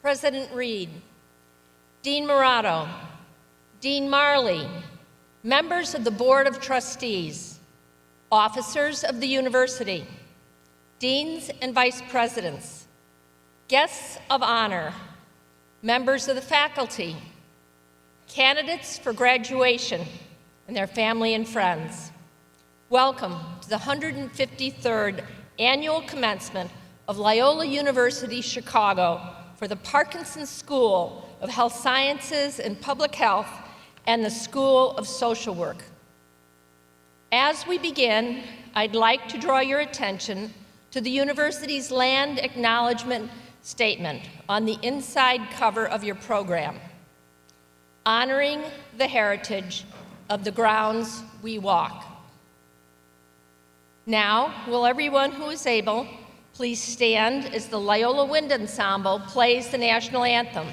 President Reed, Dean Morato, Dean Marley, members of the Board of Trustees, officers of the university, deans and vice presidents, guests of honor, members of the faculty, candidates for graduation, and their family and friends. Welcome to the 153rd Annual Commencement of Loyola University Chicago for the Parkinson School of Health Sciences and Public Health and the School of Social Work. As we begin, I'd like to draw your attention to the university's land acknowledgement statement on the inside cover of your program, honoring the heritage of the grounds we walk. Now, will everyone who is able please stand as the Loyola Wind Ensemble plays the national anthem.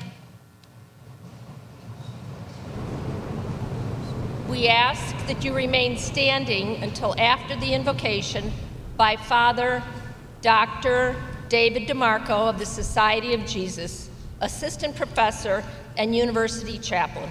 We ask that you remain standing until after the invocation by Father Dr. David DeMarco of the Society of Jesus, Assistant Professor and University Chaplain.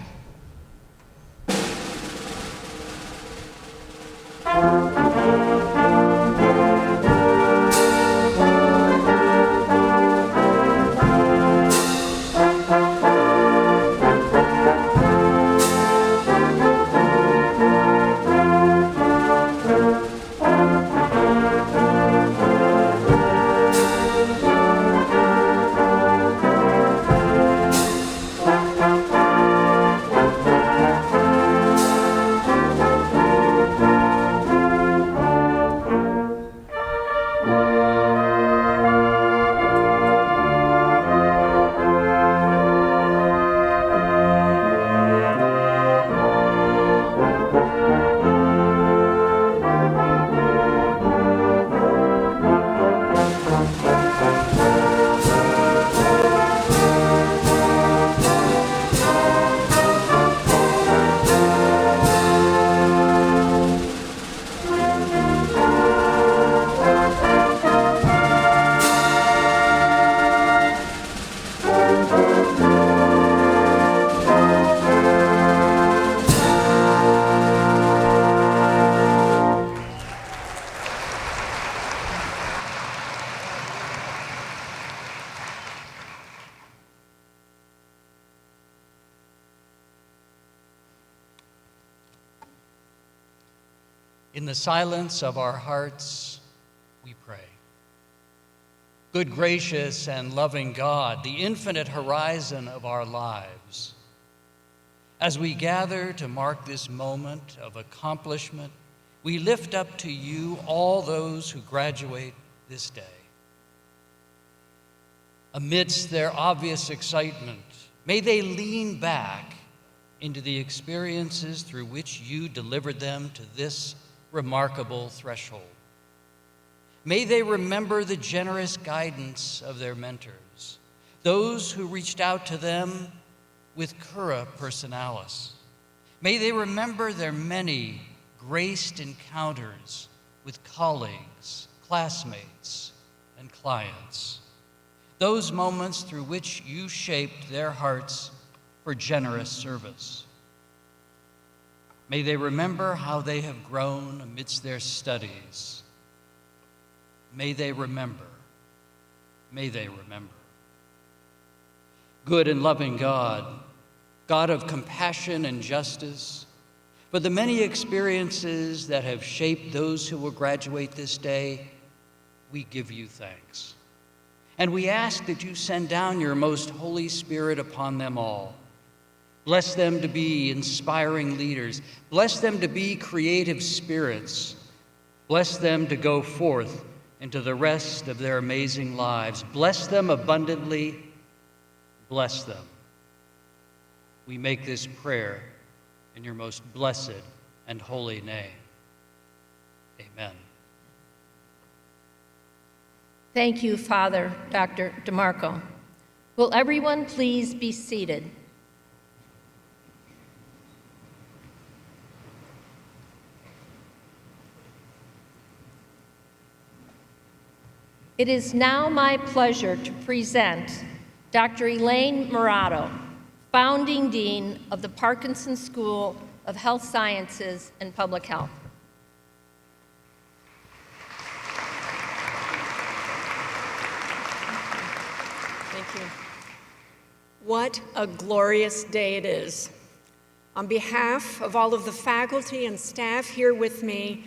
In the silence of our hearts, we pray. Good, gracious, and loving God, the infinite horizon of our lives, as we gather to mark this moment of accomplishment, we lift up to you all those who graduate this day. Amidst their obvious excitement, may they lean back into the experiences through which you delivered them to this remarkable threshold. May they remember the generous guidance of their mentors, those who reached out to them with cura personalis. May they remember their many graced encounters with colleagues, classmates, and clients, those moments through which you shaped their hearts for generous service. May they remember how they have grown amidst their studies. May they remember. May they remember. Good and loving God, God of compassion and justice, for the many experiences that have shaped those who will graduate this day, we give you thanks. And we ask that you send down your most Holy Spirit upon them all. Bless them to be inspiring leaders. Bless them to be creative spirits. Bless them to go forth into the rest of their amazing lives. Bless them abundantly. Bless them. We make this prayer in your most blessed and holy name. Amen. Thank you, Father Dr. DeMarco. Will everyone please be seated? It is now my pleasure to present Dr. Elaine Murato, founding dean of the Parkinson School of Health Sciences and Public Health. Thank you. What a glorious day it is. On behalf of all of the faculty and staff here with me,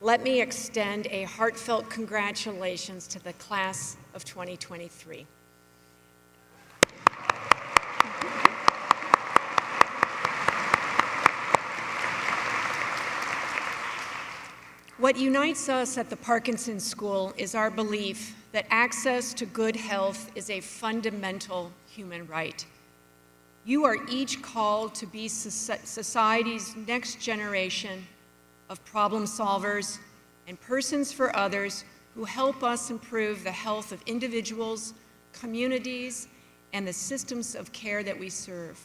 let me extend a heartfelt congratulations to the class of 2023. What unites us at the Parkinson School is our belief that access to good health is a fundamental human right. You are each called to be society's next generation of problem solvers and persons for others who help us improve the health of individuals, communities, and the systems of care that we serve.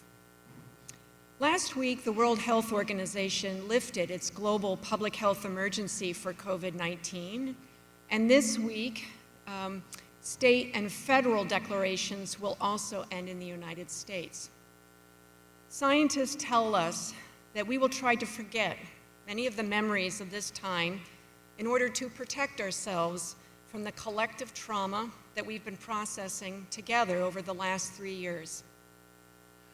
Last week, the World Health Organization lifted its global public health emergency for COVID-19, and this week, state and federal declarations will also end in the United States. Scientists tell us that we will try to forget many of the memories of this time in order to protect ourselves from the collective trauma that we've been processing together over the last 3 years.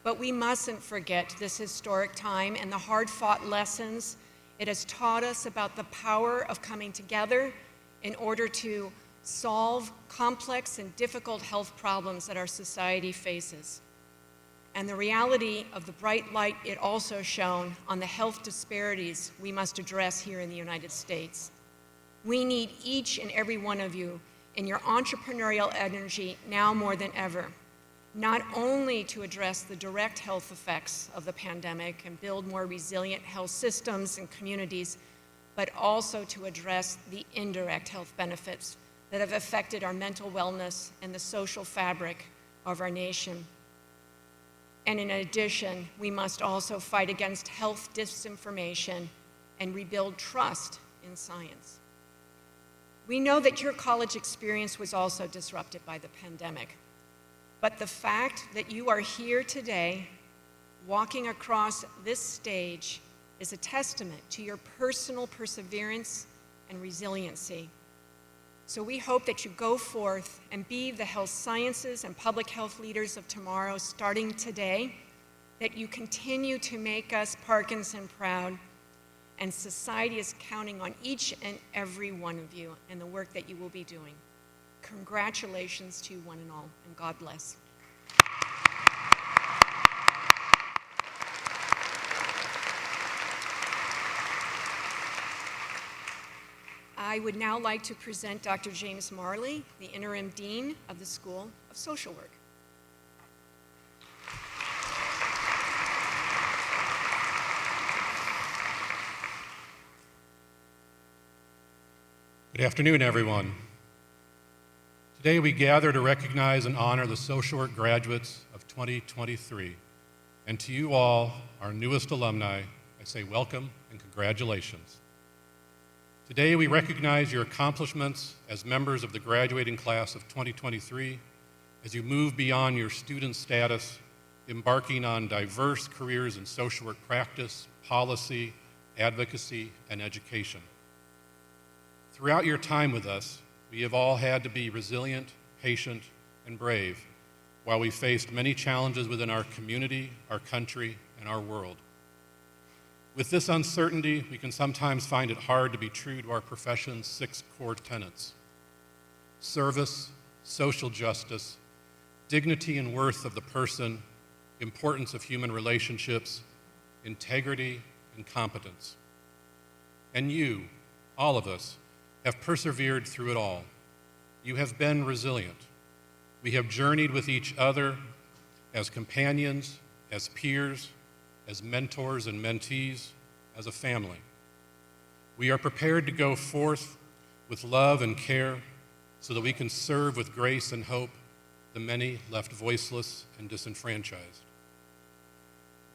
But we mustn't forget this historic time and the hard-fought lessons it has taught us about the power of coming together in order to solve complex and difficult health problems that our society faces. And the reality of the bright light it also shone on the health disparities we must address here in the United States. We need each and every one of you in your entrepreneurial energy now more than ever, not only to address the direct health effects of the pandemic and build more resilient health systems and communities, but also to address the indirect health benefits that have affected our mental wellness and the social fabric of our nation. And in addition, we must also fight against health disinformation and rebuild trust in science. We know that your college experience was also disrupted by the pandemic, but the fact that you are here today, walking across this stage, is a testament to your personal perseverance and resiliency. So we hope that you go forth and be the health sciences and public health leaders of tomorrow, starting today, that you continue to make us Parkinson proud, and society is counting on each and every one of you and the work that you will be doing. Congratulations to one and all, and God bless. I would now like to present Dr. James Marley, the Interim Dean of the School of Social Work. Good afternoon, everyone. Today we gather to recognize and honor the social work graduates of 2023. And to you all, our newest alumni, I say welcome and congratulations. Today we recognize your accomplishments as members of the graduating class of 2023 as you move beyond your student status, embarking on diverse careers in social work practice, policy, advocacy, and education. Throughout your time with us, we have all had to be resilient, patient, and brave while we faced many challenges within our community, our country, and our world. With this uncertainty, we can sometimes find it hard to be true to our profession's 6 core tenets: service, social justice, dignity and worth of the person, importance of human relationships, integrity, and competence. And you, all of us, have persevered through it all. You have been resilient. We have journeyed with each other as companions, as peers, as mentors and mentees, as a family. We are prepared to go forth with love and care so that we can serve with grace and hope the many left voiceless and disenfranchised.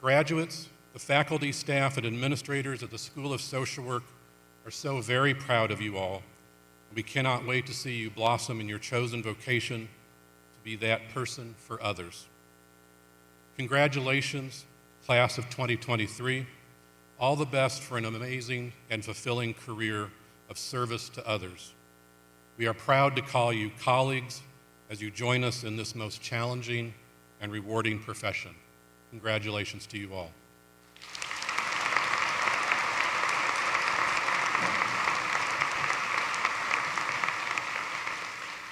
Graduates, the faculty, staff, and administrators at the School of Social Work are so very proud of you all. We cannot wait to see you blossom in your chosen vocation to be that person for others. Congratulations, class of 2023. All the best for an amazing and fulfilling career of service to others. We are proud to call you colleagues as you join us in this most challenging and rewarding profession. Congratulations to you all.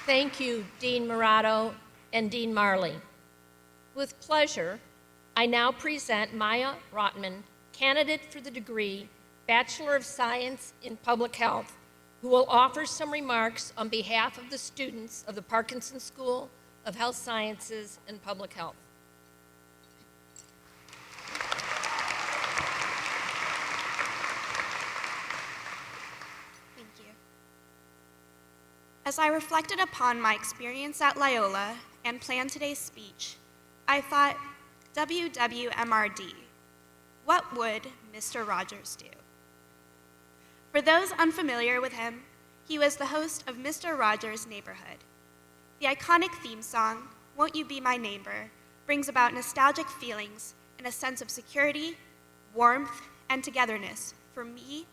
Thank you, Dean Murato and Dean Marley. With pleasure, I now present Maya Rotman, candidate for the degree Bachelor of Science in Public Health, who will offer some remarks on behalf of the students of the Parkinson School of Health Sciences and Public Health. Thank you. As I reflected upon my experience at Loyola and planned today's speech, I thought, WWMRD, what would Mr. Rogers do? For those unfamiliar with him, he was the host of Mr. Rogers' Neighborhood. The iconic theme song, Won't You Be My Neighbor, brings about nostalgic feelings and a sense of security, warmth, and togetherness for me,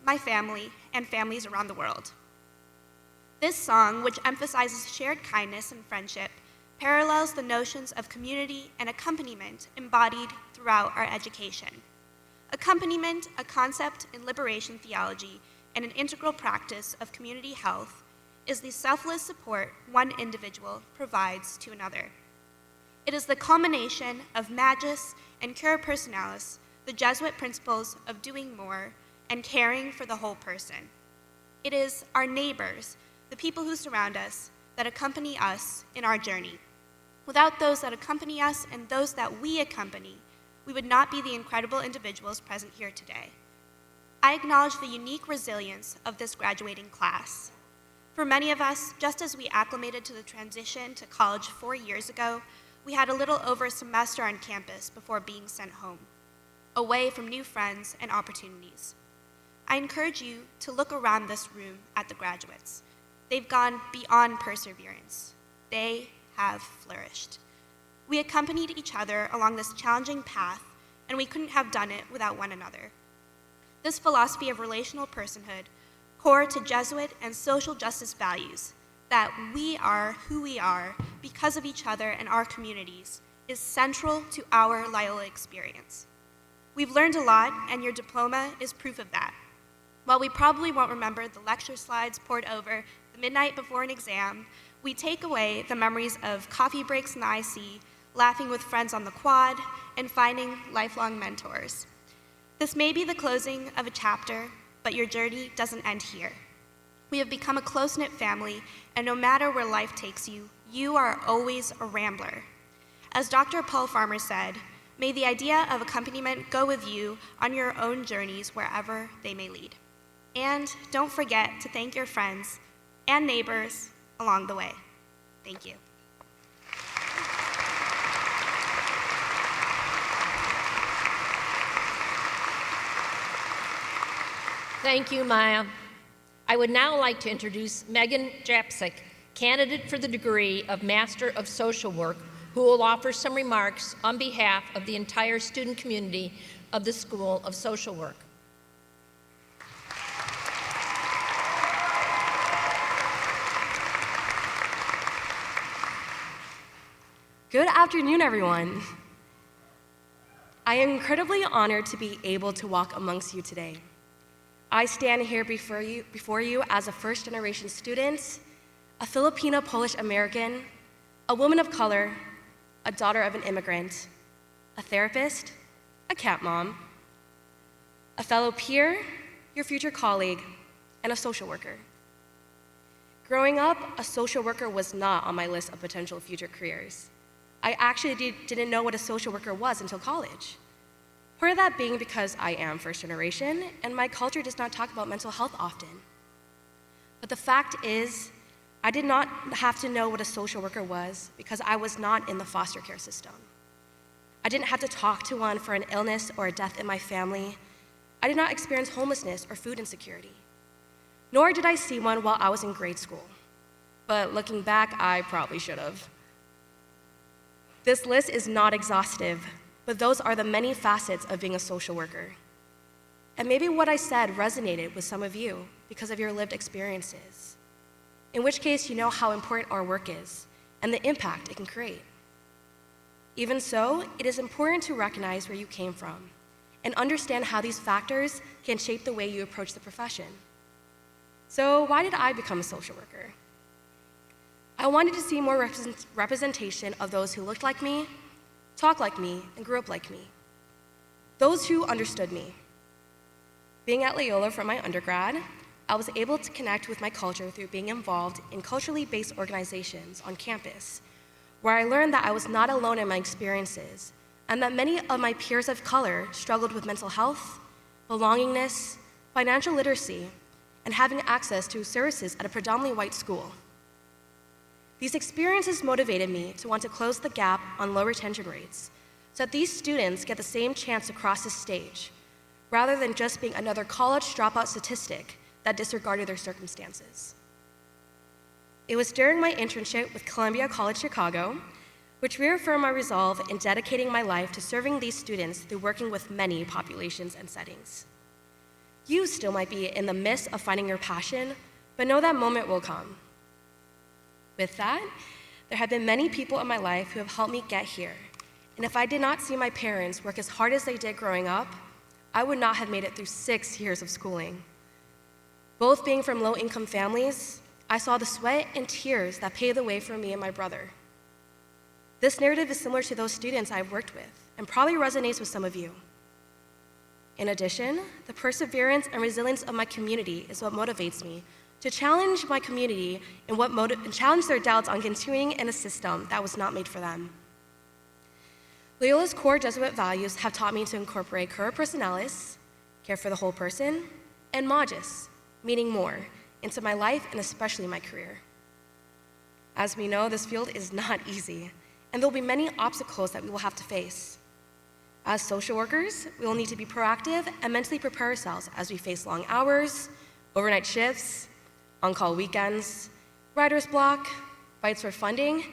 my family, and families around the world. This song, which emphasizes shared kindness and friendship, parallels the notions of community and accompaniment embodied throughout our education. Accompaniment, a concept in liberation theology and an integral practice of community health, is the selfless support one individual provides to another. It is the culmination of magis and cura personalis, the Jesuit principles of doing more and caring for the whole person. It is our neighbors, the people who surround us, that accompany us in our journey. Without those that accompany us and those that we accompany, we would not be the incredible individuals present here today. I acknowledge the unique resilience of this graduating class. For many of us, just as we acclimated to the transition to college 4 years ago, we had a little over a semester on campus before being sent home, away from new friends and opportunities. I encourage you to look around this room at the graduates. They've gone beyond perseverance. They have flourished. We accompanied each other along this challenging path, and we couldn't have done it without one another. This philosophy of relational personhood, core to Jesuit and social justice values, that we are who we are because of each other and our communities, is central to our Loyola experience. We've learned a lot, and your diploma is proof of that. While we probably won't remember the lecture slides poured over the midnight before an exam, we take away the memories of coffee breaks in the IC, laughing with friends on the quad, and finding lifelong mentors. This may be the closing of a chapter, but your journey doesn't end here. We have become a close-knit family, and no matter where life takes you, you are always a rambler. As Dr. Paul Farmer said, may the idea of accompaniment go with you on your own journeys wherever they may lead. And don't forget to thank your friends and neighbors along the way. Thank you. Thank you, Maya. I would now like to introduce Megan Japsik, candidate for the degree of Master of Social Work, who will offer some remarks on behalf of the entire student community of the School of Social Work. Good afternoon, everyone. I am incredibly honored to be able to walk amongst you today. I stand here before you as a first-generation student, a Filipino Polish American, a woman of color, a daughter of an immigrant, a therapist, a cat mom, a fellow peer, your future colleague, and a social worker. Growing up, a social worker was not on my list of potential future careers. I actually didn't know what a social worker was until college. Part of that being because I am first generation and my culture does not talk about mental health often. But the fact is, I did not have to know what a social worker was because I was not in the foster care system. I didn't have to talk to one for an illness or a death in my family. I did not experience homelessness or food insecurity. Nor did I see one while I was in grade school. But looking back, I probably should have. This list is not exhaustive, but those are the many facets of being a social worker. And maybe what I said resonated with some of you because of your lived experiences, in which case you know how important our work is and the impact it can create. Even so, it is important to recognize where you came from and understand how these factors can shape the way you approach the profession. So why did I become a social worker? I wanted to see more representation of those who looked like me, talked like me, and grew up like me. Those who understood me. Being at Loyola for my undergrad, I was able to connect with my culture through being involved in culturally based organizations on campus, where I learned that I was not alone in my experiences, and that many of my peers of color struggled with mental health, belongingness, financial literacy, and having access to services at a predominantly white school. These experiences motivated me to want to close the gap on low retention rates so that these students get the same chance to cross the stage, rather than just being another college dropout statistic that disregarded their circumstances. It was during my internship with Columbia College Chicago, which reaffirmed my resolve in dedicating my life to serving these students through working with many populations and settings. You still might be in the midst of finding your passion, but know that moment will come. With that, there have been many people in my life who have helped me get here, and if I did not see my parents work as hard as they did growing up, I would not have made it through 6 years of schooling. Both being from low-income families, I saw the sweat and tears that paved the way for me and my brother. This narrative is similar to those students I've worked with, and probably resonates with some of you. In addition, the perseverance and resilience of my community is what motivates me to challenge my community and challenge their doubts on continuing in a system that was not made for them. Loyola's core Jesuit values have taught me to incorporate cura personalis, care for the whole person, and magis, meaning more, into my life and especially my career. As we know, this field is not easy, and there will be many obstacles that we will have to face. As social workers, we will need to be proactive and mentally prepare ourselves as we face long hours, overnight shifts, on-call weekends, writer's block, fights for funding,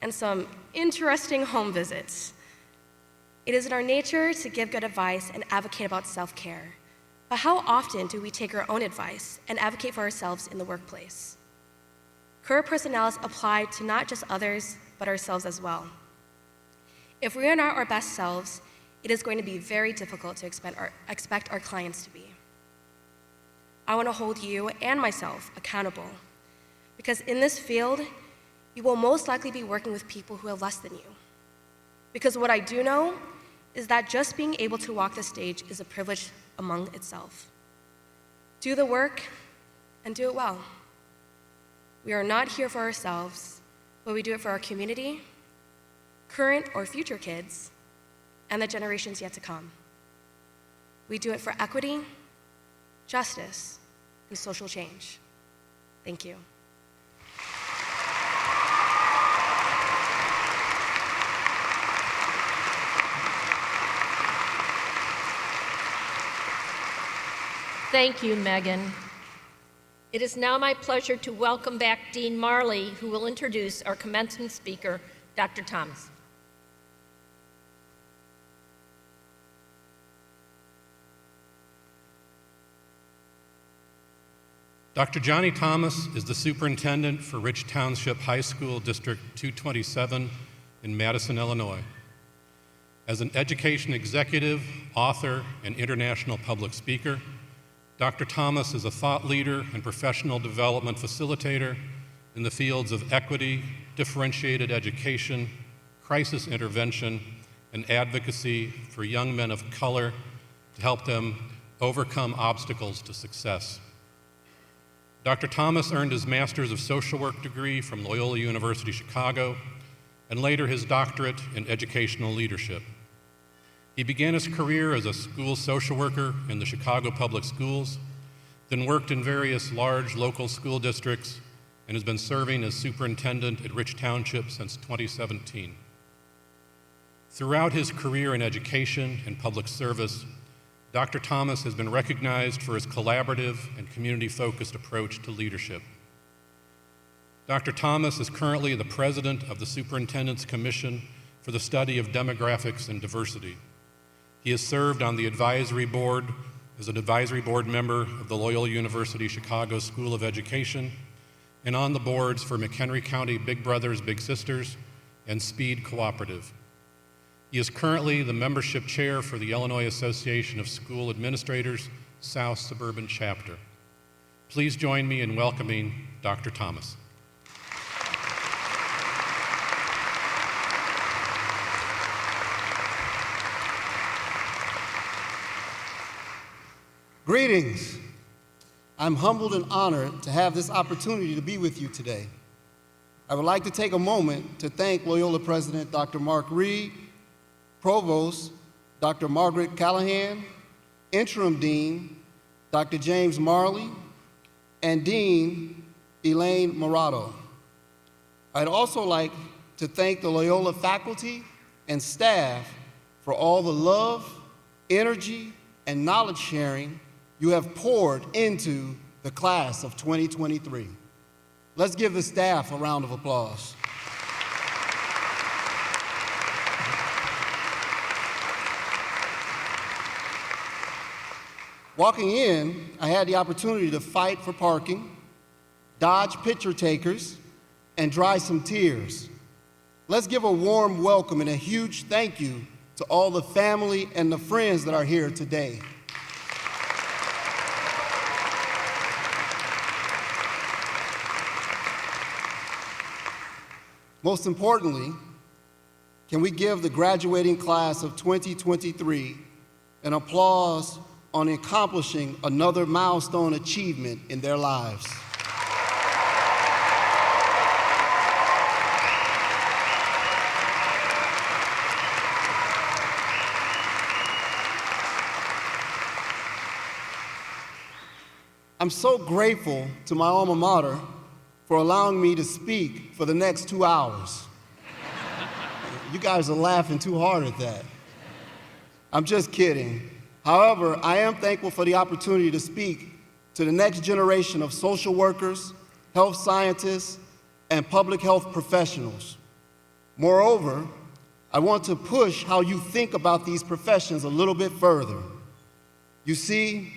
and some interesting home visits. It is in our nature to give good advice and advocate about self-care, but how often do we take our own advice and advocate for ourselves in the workplace? Cura personalis apply to not just others, but ourselves as well. If we are not our best selves, it is going to be very difficult to expect our clients to be. I want to hold you and myself accountable, because in this field, you will most likely be working with people who have less than you. Because what I do know is that just being able to walk the stage is a privilege among itself. Do the work and do it well. We are not here for ourselves, but we do it for our community, current or future kids, and the generations yet to come. We do it for equity, justice, and social change. Thank you. Thank you, Megan. It is now my pleasure to welcome back Dean Marley, who will introduce our commencement speaker, Dr. Thomas. Dr. Johnny Thomas is the superintendent for Rich Township High School District 227 in Madison, Illinois. As an education executive, author, and international public speaker, Dr. Thomas is a thought leader and professional development facilitator in the fields of equity, differentiated education, crisis intervention, and advocacy for young men of color to help them overcome obstacles to success. Dr. Thomas earned his Master's of Social Work degree from Loyola University Chicago, and later his doctorate in educational leadership. He began his career as a school social worker in the Chicago Public Schools, then worked in various large local school districts, and has been serving as superintendent at Rich Township since 2017. Throughout his career in education and public service, Dr. Thomas has been recognized for his collaborative and community-focused approach to leadership. Dr. Thomas is currently the president of the Superintendent's Commission for the study of demographics and diversity. He has served on the advisory board as an advisory board member of the Loyola University Chicago School of Education and on the boards for McHenry County Big Brothers Big Sisters and Speed Cooperative. He is currently the membership chair for the Illinois Association of School Administrators South Suburban Chapter. Please join me in welcoming Dr. Thomas. Greetings. I'm humbled and honored to have this opportunity to be with you today. I would like to take a moment to thank Loyola President Dr. Mark Reed, Provost Dr. Margaret Callahan, Interim Dean Dr. James Marley, and Dean Elaine Morato. I'd also like to thank the Loyola faculty and staff for all the love, energy, and knowledge sharing you have poured into the class of 2023. Let's give the staff a round of applause. Walking in, I had the opportunity to fight for parking, dodge picture takers, and dry some tears. Let's give a warm welcome and a huge thank you to all the family and the friends that are here today. Most importantly, can we give the graduating class of 2023 an applause on accomplishing another milestone achievement in their lives? I'm so grateful to my alma mater for allowing me to speak for the next 2 hours. You guys are laughing too hard at that. I'm just kidding. However, I am thankful for the opportunity to speak to the next generation of social workers, health scientists, and public health professionals. Moreover, I want to push how you think about these professions a little bit further. You see,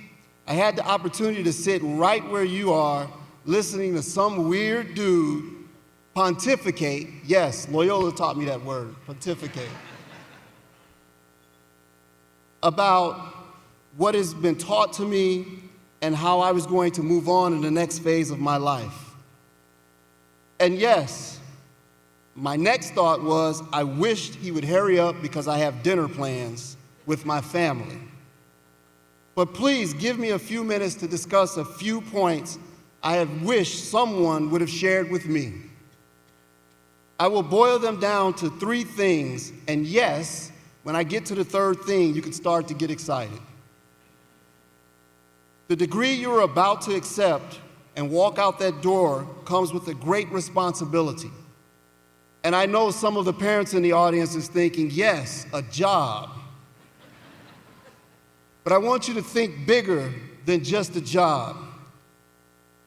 I had the opportunity to sit right where you are, listening to some weird dude pontificate. Yes, Loyola taught me that word, pontificate, about what has been taught to me and how I was going to move on in the next phase of my life. And yes, my next thought was I wished he would hurry up because I have dinner plans with my family. But please give me a few minutes to discuss a few points I have wished someone would have shared with me. I will boil them down to 3 things, and yes, when I get to the 3rd thing, you can start to get excited. The degree you are about to accept and walk out that door comes with a great responsibility. And I know some of the parents in the audience is thinking, yes, a job. But I want you to think bigger than just a job.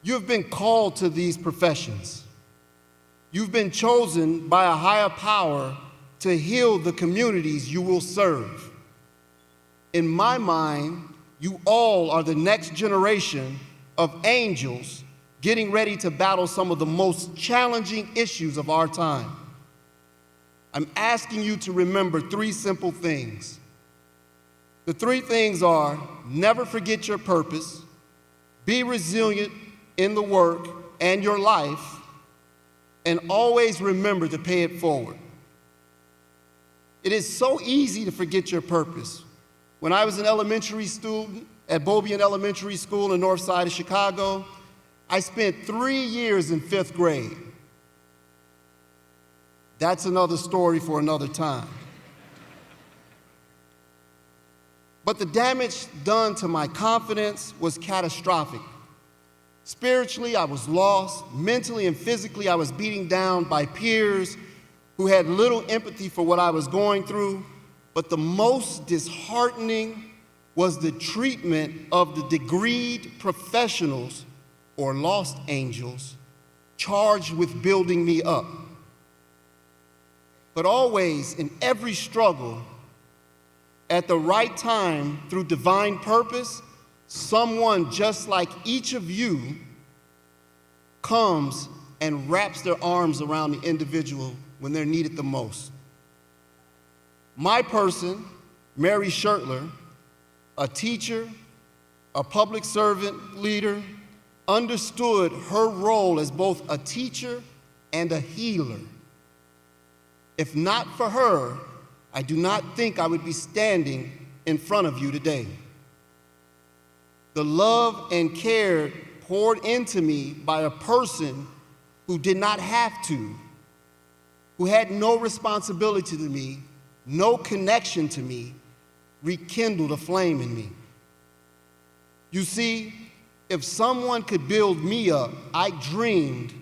You have been called to these professions. You've been chosen by a higher power to heal the communities you will serve. In my mind, you all are the next generation of angels getting ready to battle some of the most challenging issues of our time. I'm asking you to remember 3 simple things. The 3 things are: never forget your purpose, be resilient in the work and your life, and always remember to pay it forward. It is so easy to forget your purpose. When I was an elementary student at Beaubien Elementary School in the north side of Chicago, I spent 3 years in 5th grade. That's another story for another time. But the damage done to my confidence was catastrophic. Spiritually, I was lost. Mentally and physically, I was beaten down by peers who had little empathy for what I was going through. But the most disheartening was the treatment of the degreed professionals, or lost angels, charged with building me up. but always in every struggle, at the right time, through divine purpose, someone just like each of you comes and wraps their arms around the individual when they're needed the most. My person, Mary Shirtler, a teacher, a public servant leader, understood her role as both a teacher and a healer. If not for her, I do not think I would be standing in front of you today. The love and care poured into me by a person who did not have to, who had no responsibility to me, no connection to me, rekindled a flame in me. You see, if someone could build me up, I dreamed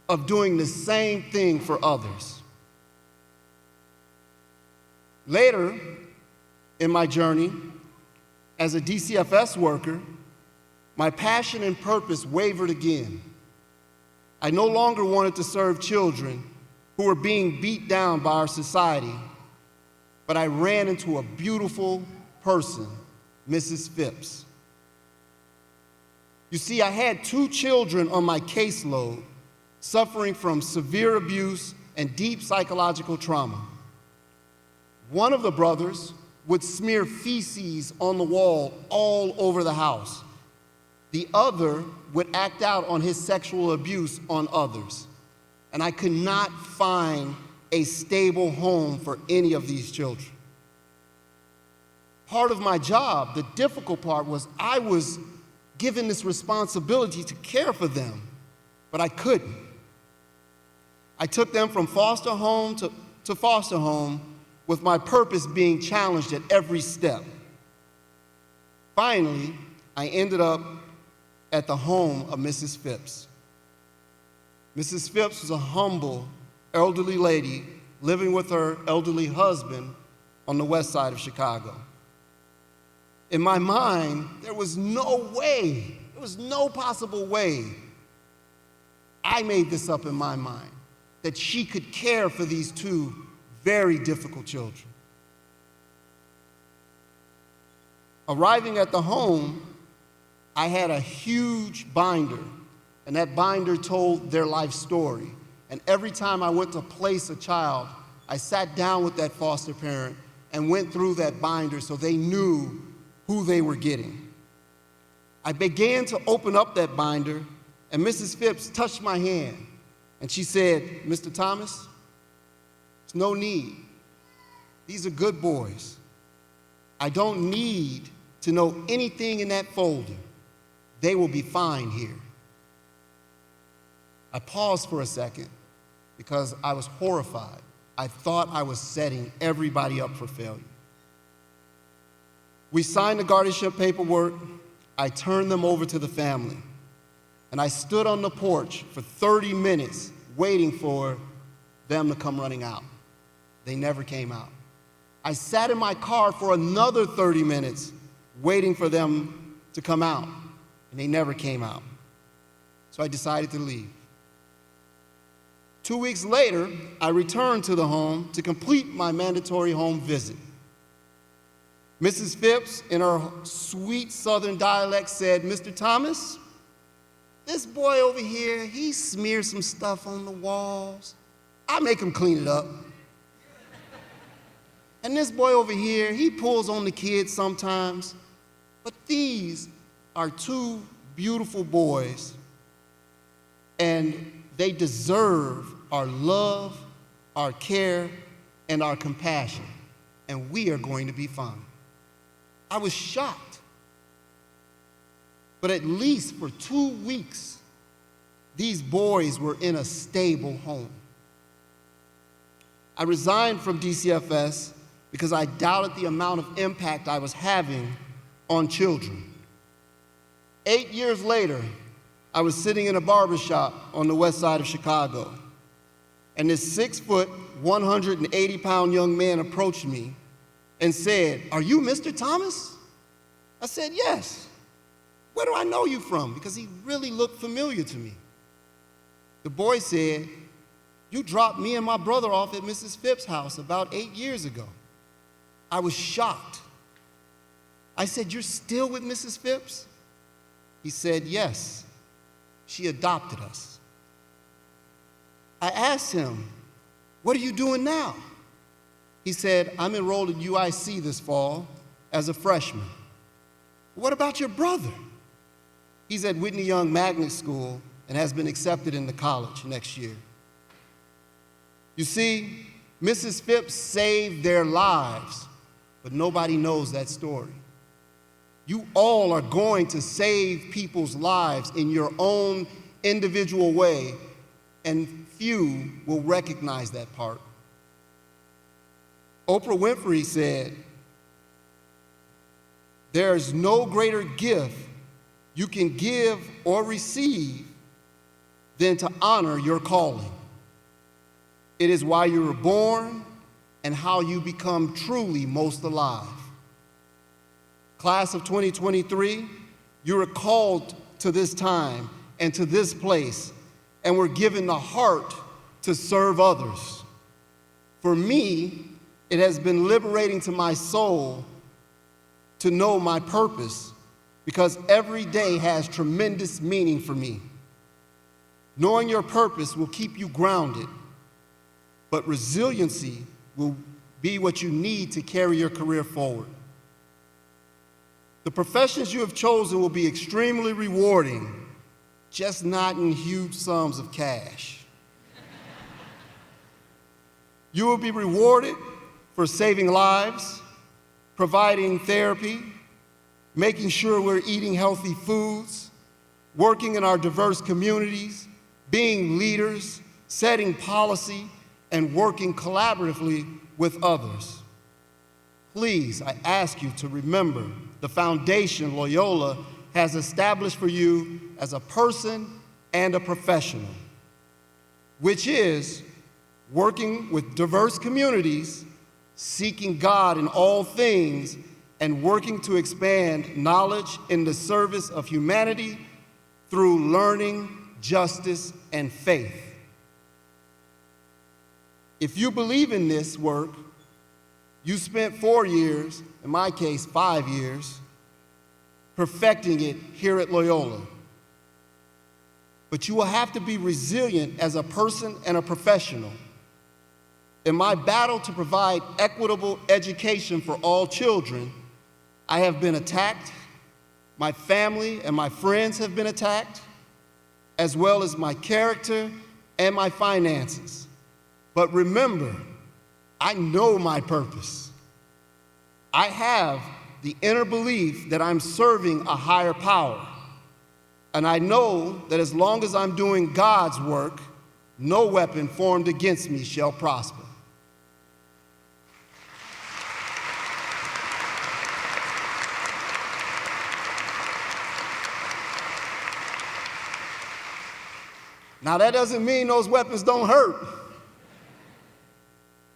of doing the same thing for others. Later in my journey, as a DCFS worker, my passion and purpose wavered again. I no longer wanted to serve children who were being beat down by our society, but I ran into a beautiful person, Mrs. Phipps. You see, I had 2 children on my caseload suffering from severe abuse and deep psychological trauma. One of the brothers would smear feces on the wall all over the house. The other would act out on his sexual abuse on others. And I could not find a stable home for any of these children. Part of my job, the difficult part, was I was given this responsibility to care for them, but I couldn't. I took them from foster home to foster home, with my purpose being challenged at every step. Finally, I ended up at the home of Mrs. Phipps. Mrs. Phipps was a humble, elderly lady living with her elderly husband on the west side of Chicago. In my mind, there was no possible way. I made this up in my mind, that she could care for these 2 very difficult children. Arriving at the home, I had a huge binder, and that binder told their life story. And every time I went to place a child, I sat down with that foster parent and went through that binder so they knew who they were getting. I began to open up that binder, and Mrs. Phipps touched my hand, and she said, "Mr. Thomas, there's no need. These are good boys. I don't need to know anything in that folder. They will be fine here." I paused for a second because I was horrified. I thought I was setting everybody up for failure. We signed the guardianship paperwork. I turned them over to the family, and I stood on the porch for 30 minutes waiting for them to come running out. They never came out. I sat in my car for another 30 minutes waiting for them to come out, and they never came out. So I decided to leave. 2 weeks later, I returned to the home to complete my mandatory home visit. Mrs. Phipps, in her sweet southern dialect, said, "Mr. Thomas, this boy over here, he smeared some stuff on the walls. I make him clean it up. And this boy over here, he pulls on the kids sometimes. But these are 2 beautiful boys, and they deserve our love, our care, and our compassion, and we are going to be fine." I was shocked. But at least for 2 weeks, these boys were in a stable home. I resigned from DCFS because I doubted the amount of impact I was having on children. 8 years later, I was sitting in a barbershop on the west side of Chicago, and this 6-foot, 180-pound young man approached me and said, "Are you Mr. Thomas?" I said, "Yes. Where do I know you from?" Because he really looked familiar to me. The boy said, You dropped me and my brother off at Mrs. Phipps' house about 8 years ago. I was shocked. I said, you're still with Mrs. Phipps? He said, yes. She adopted us. I asked him, what are you doing now? He said, I'm enrolled in UIC this fall as a freshman. What about your brother? He's at Whitney Young Magnet School and has been accepted into college next year. You see, Mrs. Phipps saved their lives, but nobody knows that story. You all are going to save people's lives in your own individual way, and few will recognize that part. Oprah Winfrey said, there is no greater gift you can give or receive than to honor your calling. It is why you were born and how you become truly most alive. Class of 2023, you were called to this time and to this place and were given the heart to serve others. For me, it has been liberating to my soul to know my purpose, because every day has tremendous meaning for me. Knowing your purpose will keep you grounded, but resiliency will be what you need to carry your career forward. The professions you have chosen will be extremely rewarding, just not in huge sums of cash. You will be rewarded for saving lives, providing therapy, making sure we're eating healthy foods, working in our diverse communities, being leaders, setting policy, and working collaboratively with others. Please, I ask you to remember the foundation Loyola has established for you as a person and a professional, which is working with diverse communities, seeking God in all things, and working to expand knowledge in the service of humanity through learning, justice, and faith. If you believe in this work, you spent 4 years, in my case 5 years, perfecting it here at Loyola. But you will have to be resilient as a person and a professional. In my battle to provide equitable education for all children, I have been attacked, my family and my friends have been attacked, as well as my character and my finances. But remember, I know my purpose. I have the inner belief that I'm serving a higher power. And I know that as long as I'm doing God's work, no weapon formed against me shall prosper. Now, that doesn't mean those weapons don't hurt.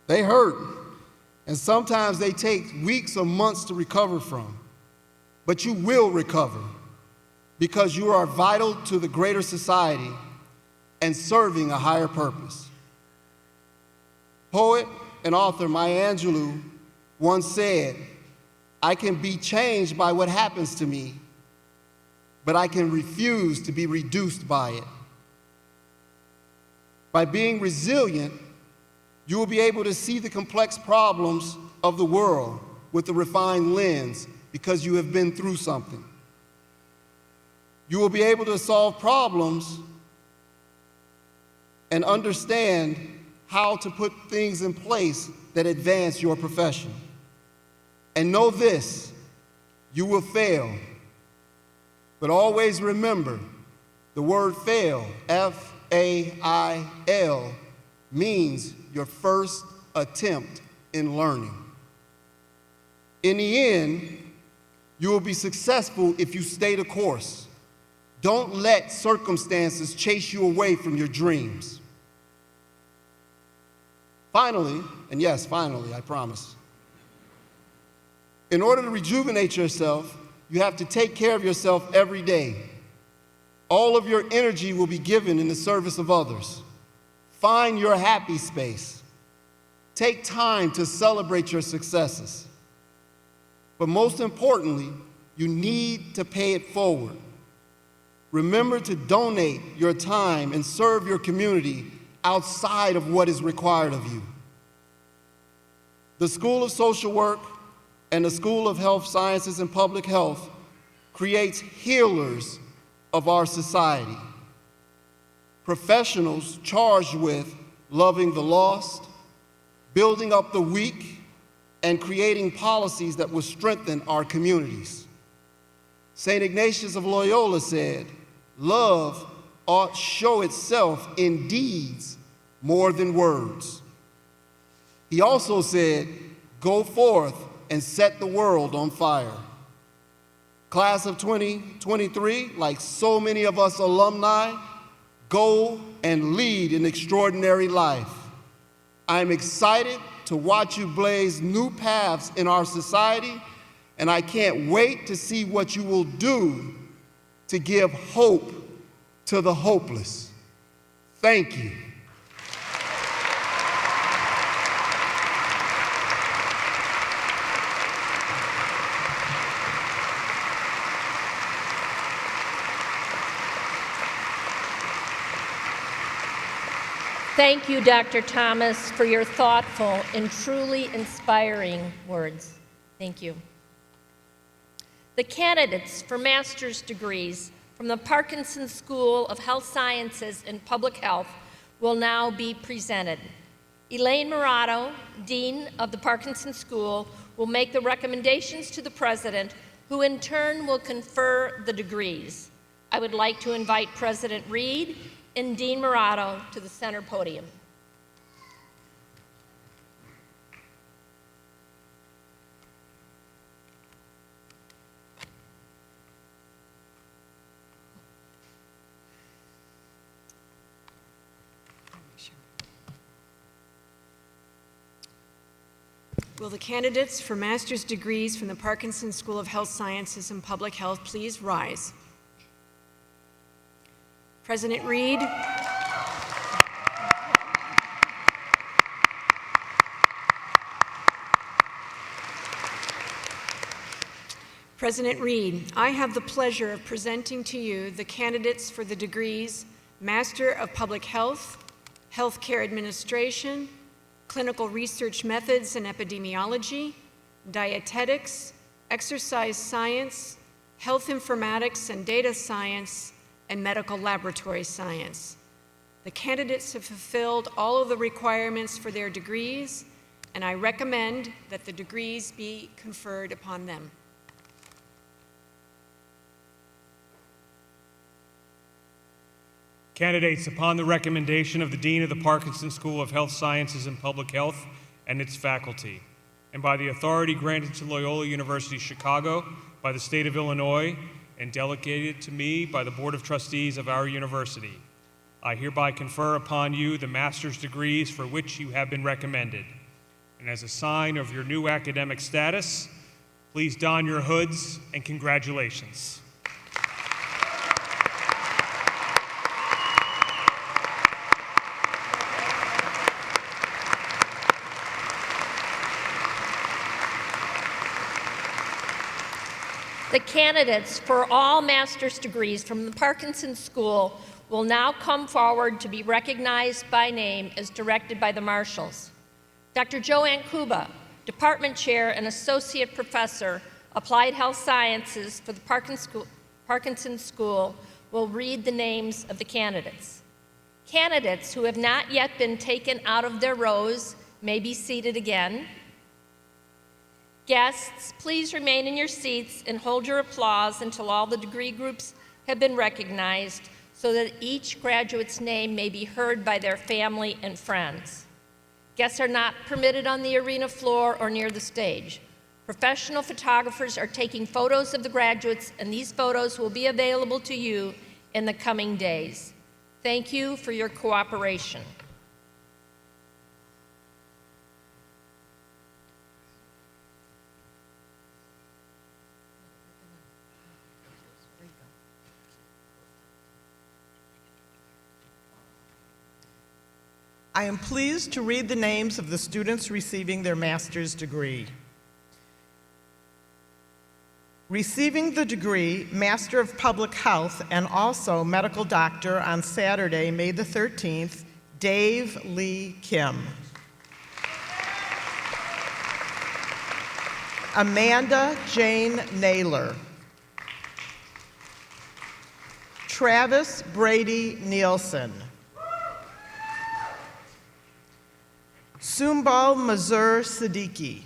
They hurt, and sometimes they take weeks or months to recover from. But you will recover, because you are vital to the greater society and serving a higher purpose. Poet and author Maya Angelou once said, I can be changed by what happens to me, but I can refuse to be reduced by it. By being resilient, you will be able to see the complex problems of the world with a refined lens because you have been through something. You will be able to solve problems and understand how to put things in place that advance your profession. And know this, you will fail. But always remember, the word fail, F-A-I-L, means your first attempt in learning. In the end, you will be successful if you stay the course. Don't let circumstances chase you away from your dreams. Finally, and yes, finally, I promise. In order to rejuvenate yourself, you have to take care of yourself every day. All of your energy will be given in the service of others. Find your happy space. Take time to celebrate your successes. But most importantly, you need to pay it forward. Remember to donate your time and serve your community outside of what is required of you. The School of Social Work and the School of Health Sciences and Public Health creates healers of our society. Professionals charged with loving the lost, building up the weak, and creating policies that will strengthen our communities. St. Ignatius of Loyola said, "Love ought show itself in deeds more than words." He also said, "Go forth and set the world on fire." Class of 2023, like so many of us alumni, go and lead an extraordinary life. I'm excited to watch you blaze new paths in our society, and I can't wait to see what you will do to give hope to the hopeless. Thank you. Thank you, Dr. Thomas, for your thoughtful and truly inspiring words. Thank you. The candidates for master's degrees from the Parkinson School of Health Sciences and Public Health will now be presented. Elaine Murato, Dean of the Parkinson School, will make the recommendations to the President, who in turn will confer the degrees. I would like to invite President Reed and Dean Murato to the center podium. Will the candidates for master's degrees from the Parkinson School of Health Sciences and Public Health please rise? President Reed. President Reed, I have the pleasure of presenting to you the candidates for the degrees Master of Public Health, Healthcare Administration, Clinical Research Methods and Epidemiology, Dietetics, Exercise Science, Health Informatics and Data Science, and Medical Laboratory Science. The candidates have fulfilled all of the requirements for their degrees, and I recommend that the degrees be conferred upon them. Candidates, upon the recommendation of the Dean of the Parkinson School of Health Sciences and Public Health and its faculty, and by the authority granted to Loyola University Chicago by the state of Illinois and delegated to me by the Board of Trustees of our university, I hereby confer upon you the master's degrees for which you have been recommended. And as a sign of your new academic status, please don your hoods and congratulations. The candidates for all master's degrees from the Parkinson School will now come forward to be recognized by name as directed by the marshals. Dr. Joanne Kuba, Department Chair and Associate Professor, Applied Health Sciences for the Parkinson School, will read the names of the candidates. Candidates who have not yet been taken out of their rows may be seated again. Guests, please remain in your seats and hold your applause until all the degree groups have been recognized so that each graduate's name may be heard by their family and friends. Guests are not permitted on the arena floor or near the stage. Professional photographers are taking photos of the graduates, and these photos will be available to you in the coming days. Thank you for your cooperation. I am pleased to read the names of the students receiving their master's degree. Receiving the degree Master of Public Health and also Medical Doctor on Saturday, May the 13th, Dave Lee Kim. Amanda Jane Naylor. Travis Brady Nielsen. Sumbal Mazur Siddiqui.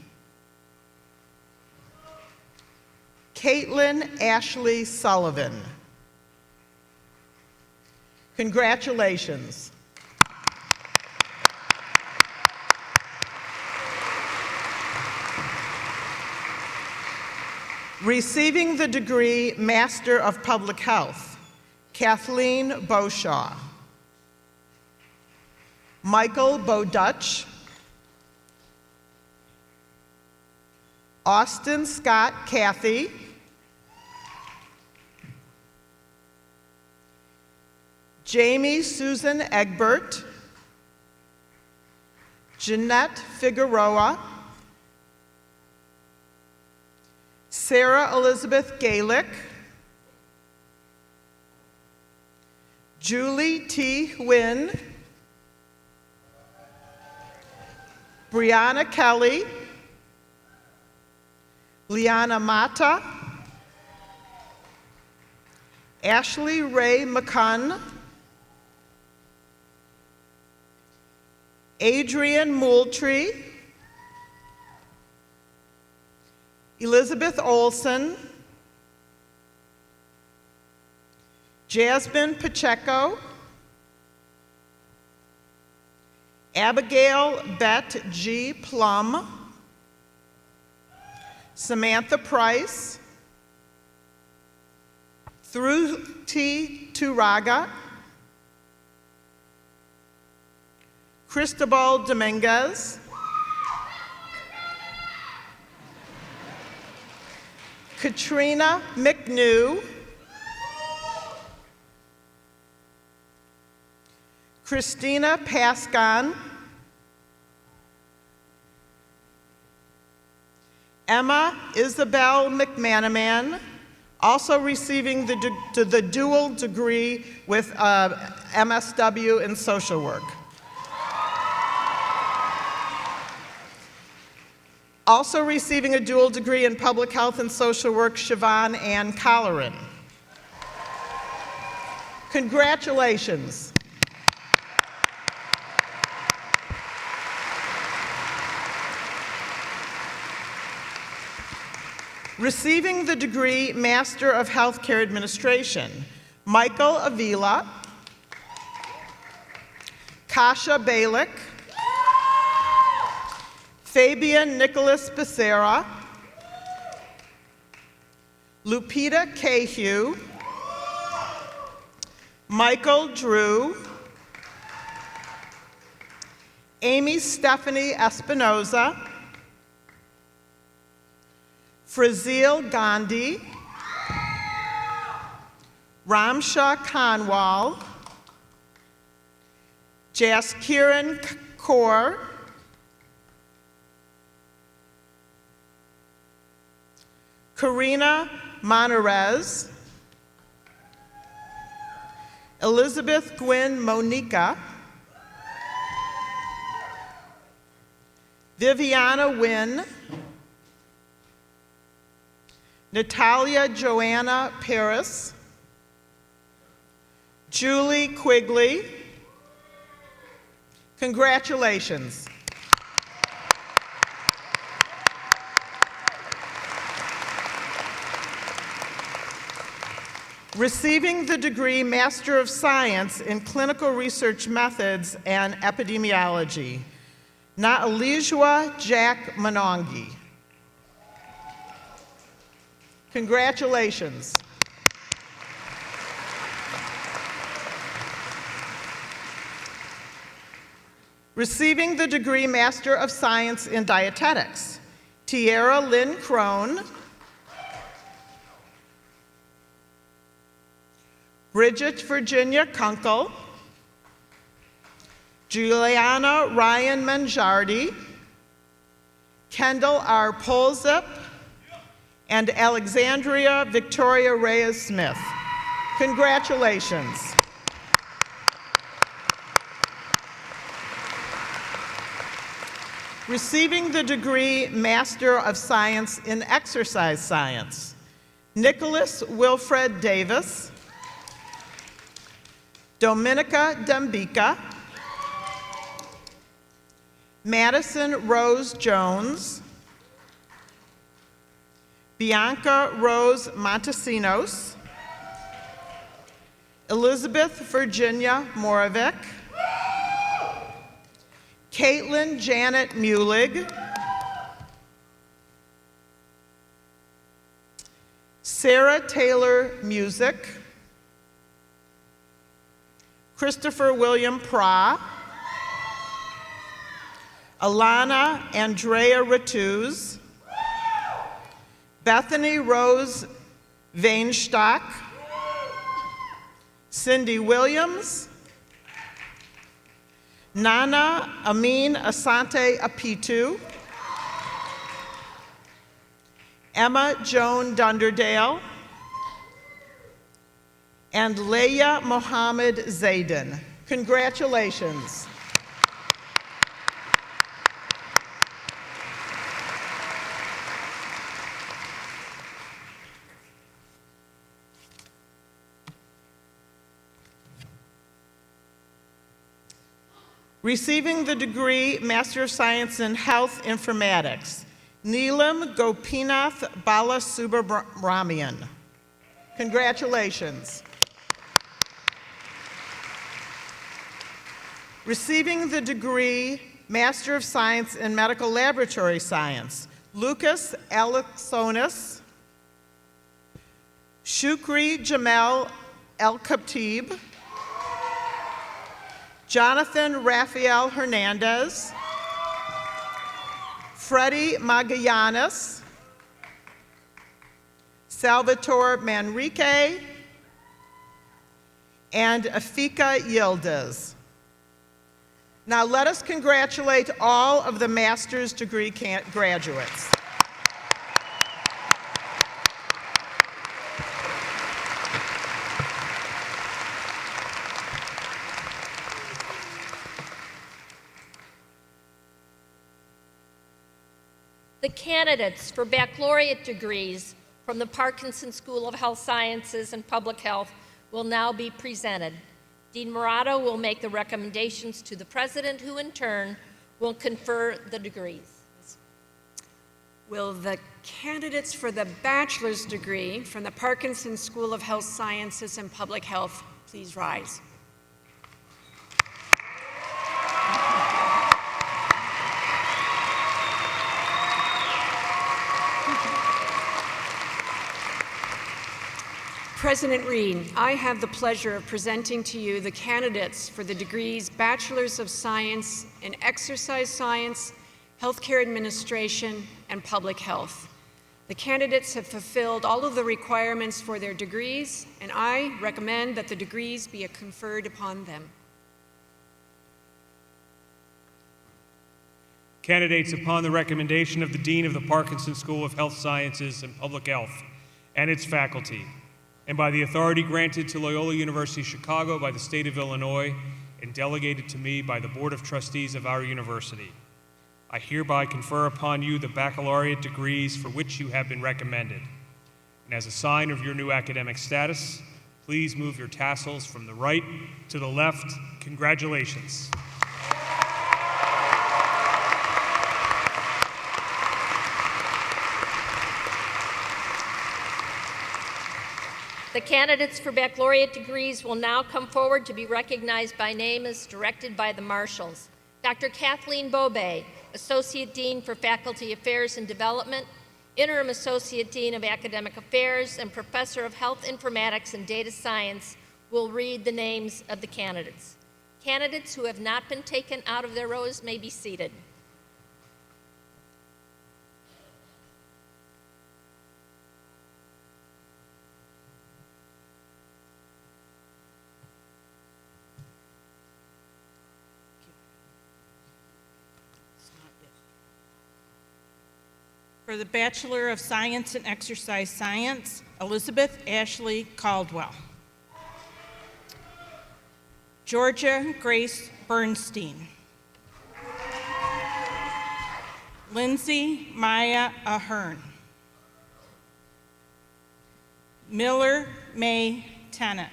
Caitlin Ashley Sullivan. Congratulations. Receiving the degree Master of Public Health, Kathleen Beaushaw. Michael Bodutch. Austin Scott Cathy. Jamie Susan Egbert. Jeanette Figueroa. Sarah Elizabeth Galick. Julie T. Wynn. Brianna Kelly. Liana Mata. Ashley Ray McCunn. Adrian Moultrie. Elizabeth Olson. Jasmine Pacheco. Abigail Bett G. Plum. Samantha Price. Thruti Turaga. Cristobal Dominguez. Katrina McNew. Christina Pascon. Emma Isabel McManaman, also receiving the dual degree with MSW in social work. Also receiving a dual degree in public health and social work, Siobhan Ann Colleran. Congratulations. Receiving the degree Master of Healthcare Administration, Michael Avila, Kasha Balick, Fabian Nicholas Becerra, Lupita Cahew, Michael Drew, Amy Stephanie Espinoza, Frazil Gandhi, Ramsha Kanwal, Jaskiran Kaur, Karina Monterez, Elizabeth Gwynn Monica, Viviana Wynn, Natalia Joanna Paris, Julie Quigley. Congratulations. Receiving the degree Master of Science in Clinical Research Methods and Epidemiology, Naalijua Jack Monongi. Congratulations. Receiving the degree Master of Science in Dietetics, Tierra Lynn Crone, Bridget Virginia Kunkel, Juliana Ryan Manjardi, Kendall R. Polzip, and Alexandria Victoria Reyes Smith. Congratulations. Receiving the degree Master of Science in Exercise Science, Nicholas Wilfred Davis, Dominica Dembica, Madison Rose Jones, Bianca Rose Montesinos, Elizabeth Virginia Moravec, Caitlin Janet Mulig, Sarah Taylor Music, Christopher William Pra, Alana Andrea Ratuz, Bethany Rose Vainstock, Cindy Williams, Nana Amin Asante Apitu, Emma Joan Dunderdale, and Leia Mohammed Zayden. Congratulations. Receiving the degree Master of Science in Health Informatics, Neelam Gopinath Balasubramanian. Congratulations. Receiving the degree Master of Science in Medical Laboratory Science, Lucas Alexonis, Shukri Jamel El-Khatib, Jonathan Rafael Hernandez, Freddie Magallanes, Salvatore Manrique, and Afika Yildiz. Now let us congratulate all of the master's degree graduates. The candidates for baccalaureate degrees from the Parkinson School of Health Sciences and Public Health will now be presented. Dean Morato will make the recommendations to the president, who in turn will confer the degrees. Will the candidates for the bachelor's degree from the Parkinson School of Health Sciences and Public Health please rise? President Reed, I have the pleasure of presenting to you the candidates for the degrees Bachelor's of Science in Exercise Science, Healthcare Administration, and Public Health. The candidates have fulfilled all of the requirements for their degrees, and I recommend that the degrees be conferred upon them. Candidates, upon the recommendation of the Dean of the Parkinson School of Health Sciences and Public Health and its faculty, and by the authority granted to Loyola University Chicago by the state of Illinois and delegated to me by the Board of Trustees of our university, I hereby confer upon you the baccalaureate degrees for which you have been recommended. And as a sign of your new academic status, please move your tassels from the right to the left. Congratulations. The candidates for baccalaureate degrees will now come forward to be recognized by name as directed by the marshals. Dr. Kathleen Bobe, Associate Dean for Faculty Affairs and Development, Interim Associate Dean of Academic Affairs, and Professor of Health Informatics and Data Science, will read the names of the candidates. Candidates who have not been taken out of their rows may be seated. For the Bachelor of Science in Exercise Science, Elizabeth Ashley Caldwell. Georgia Grace Bernstein. Lindsay Maya Ahern. Miller May Tennant.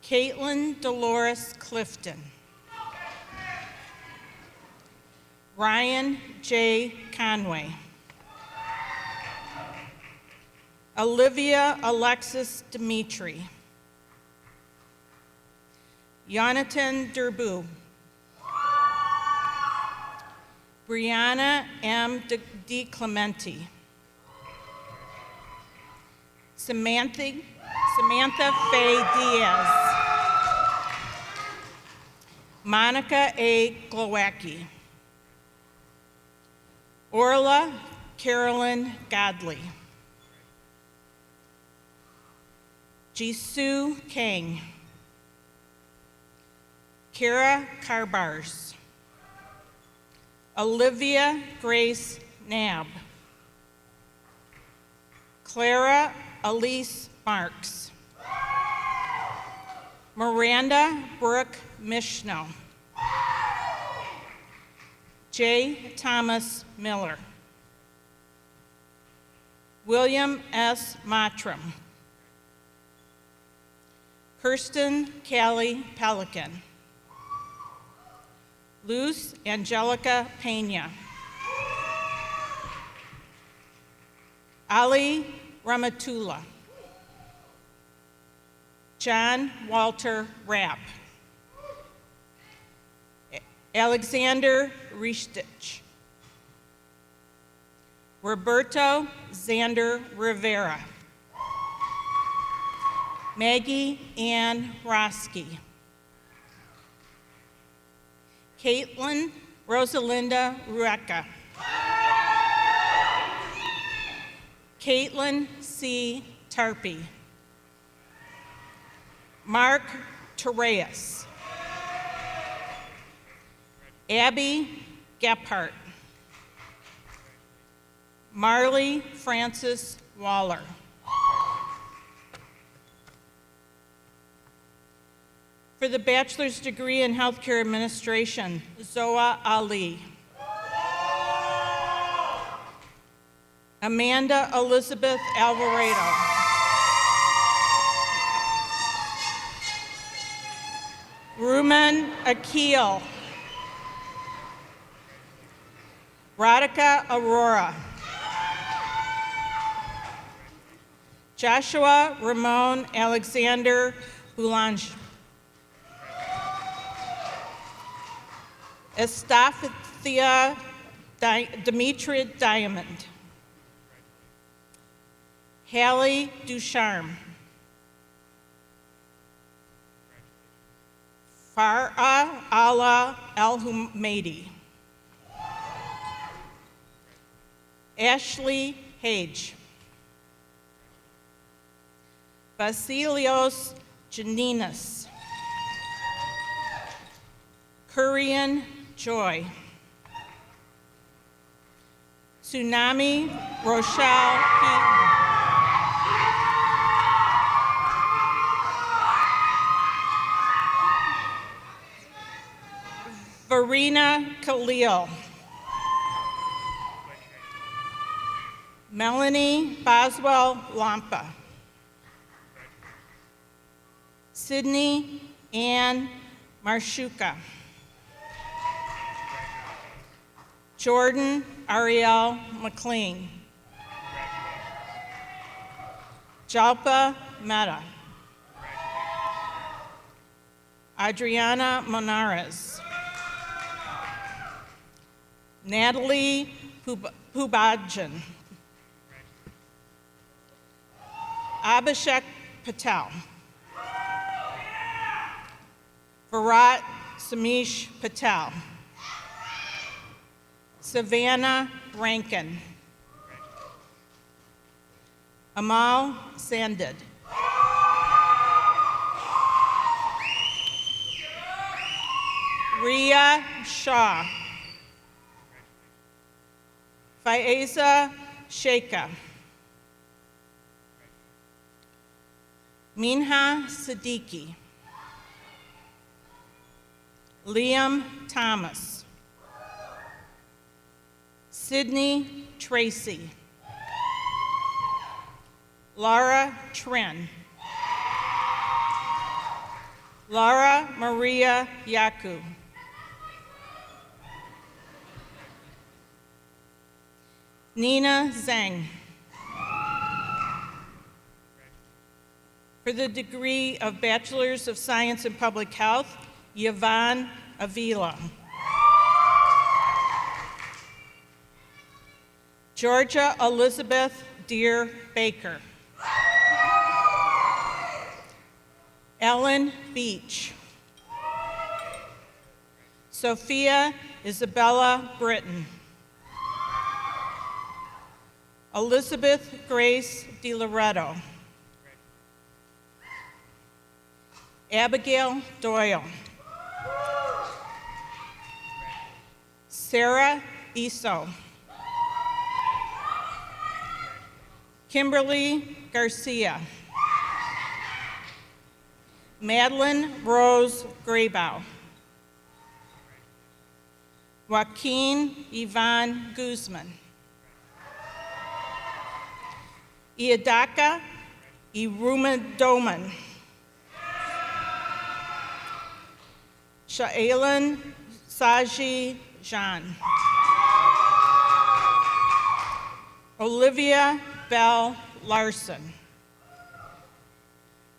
Caitlin Dolores Clifton. Ryan J. Conway. Olivia Alexis Dimitri. Jonathan Derbu. Brianna M. De Clementi. Samantha Faye Diaz. Monica A. Glowacki. Orla Carolyn Godley. Jisoo Kang. Kara Carbars. Olivia Grace Nab. Clara Elise Marks. Miranda Brooke Mishno. J. Thomas Miller. William S. Mottram. Kirsten Callie Pelican. Luz Angelica Pena. Ali Ramatula. John Walter Rapp. Alexander Ristich. Roberto Xander Rivera. Maggie Ann Roski. Caitlin Rosalinda Rueca. Caitlin C. Tarpey. Mark Tereus. Abby Gephardt. Marley Francis Waller. For the bachelor's degree in healthcare administration, Zoa Ali. Amanda Elizabeth Alvarado. Ruman Akil. Radhika Aurora. Joshua Ramon Alexander Boulange. Estathia Dimitri Diamond. Hallie Ducharme. Farah Allah El-Humaidi. Ashley Hage. Vasilios Janinas. Kurian Joy. Tsunami Rochelle Heaton. Verena Khalil. Melanie Boswell Lampa. Sydney Ann Marshuka. Jordan Ariel McLean. Jalpa Mehta. Adriana Monares. Natalie Pubajan. Abhishek Patel. Virat Samish Patel. Savannah Rankin. Amal Sandid. Ria Shaw. Faiza Sheikha. Minha Siddiqui. Liam Thomas. Sydney Tracy. Laura Trin. Laura Maria Yaku. Nina Zhang. For the degree of Bachelor's of Science in Public Health, Yvonne Avila. Georgia Elizabeth Deere Baker. Ellen Beach. Sophia Isabella Britton. Elizabeth Grace DiLoretto. Abigail Doyle. Sarah Eso. Kimberly Garcia. Madeline Rose Graybow. Joaquin Ivan Guzman. Iadaka Irumadoman. Shailen Saji Jean. Olivia Bell Larson.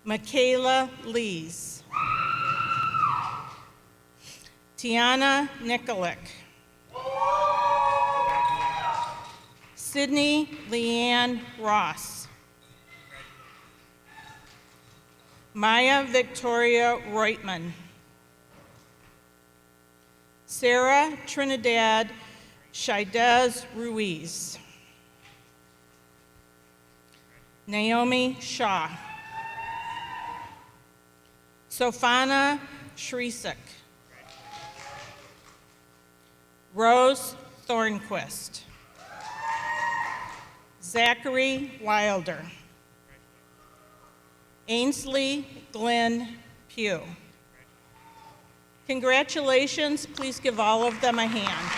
Michaela Lees. Tiana Nikolic. Sydney Leanne Ross. Maya Victoria Reutman. Sarah Trinidad Shaidez Ruiz. Naomi Shaw. Sofana Shrisik. Rose Thornquist. Zachary Wilder. Ainsley Glenn Pugh. Congratulations. Please give all of them a hand.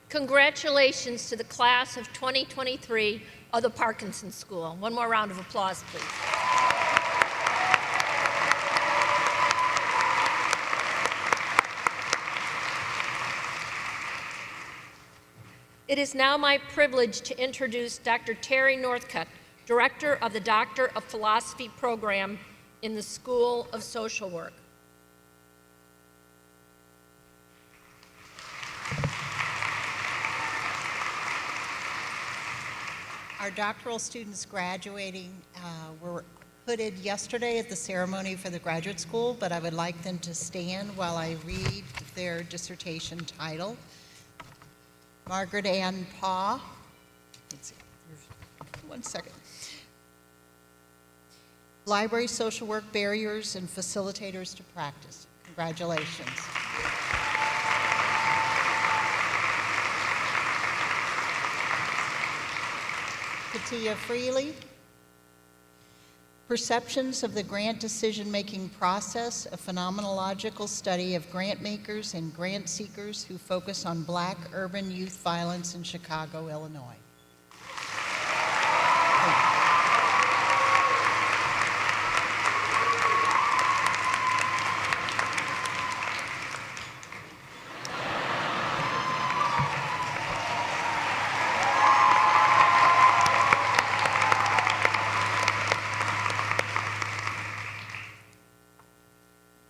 Congratulations to the class of 2023 of the Parkinson School. One more round of applause, please. It is now my privilege to introduce Dr. Terry Northcutt, Director of the Doctor of Philosophy program in the School of Social Work. Our doctoral students graduating were hooded yesterday at the ceremony for the graduate school, but I would like them to stand while I read their dissertation title. Margaret Ann Paw. Let's see, 1 second. Library Social Work Barriers and Facilitators to Practice. Congratulations. Katia Freely. Perceptions of the Grant Decision-Making Process, a phenomenological study of grant makers and grant seekers who focus on Black urban youth violence in Chicago, Illinois.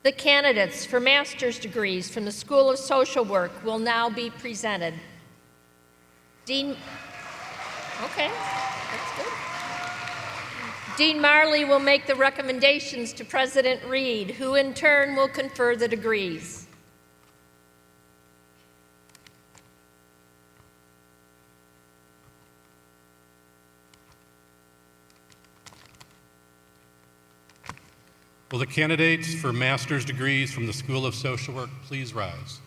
The candidates for master's degrees from the School of Social Work will now be presented. Okay, that's good. Dean Marley will make the recommendations to President Reed, who in turn will confer the degrees. Will the candidates for master's degrees from the School of Social Work please rise?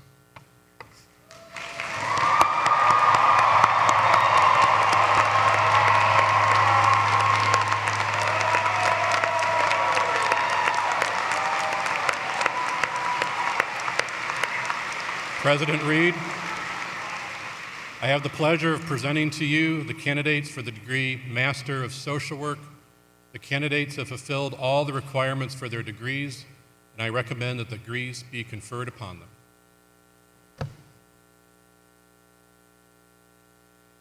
President Reed, I have the pleasure of presenting to you the candidates for the degree Master of Social Work. The candidates have fulfilled all the requirements for their degrees, and I recommend that the degrees be conferred upon them.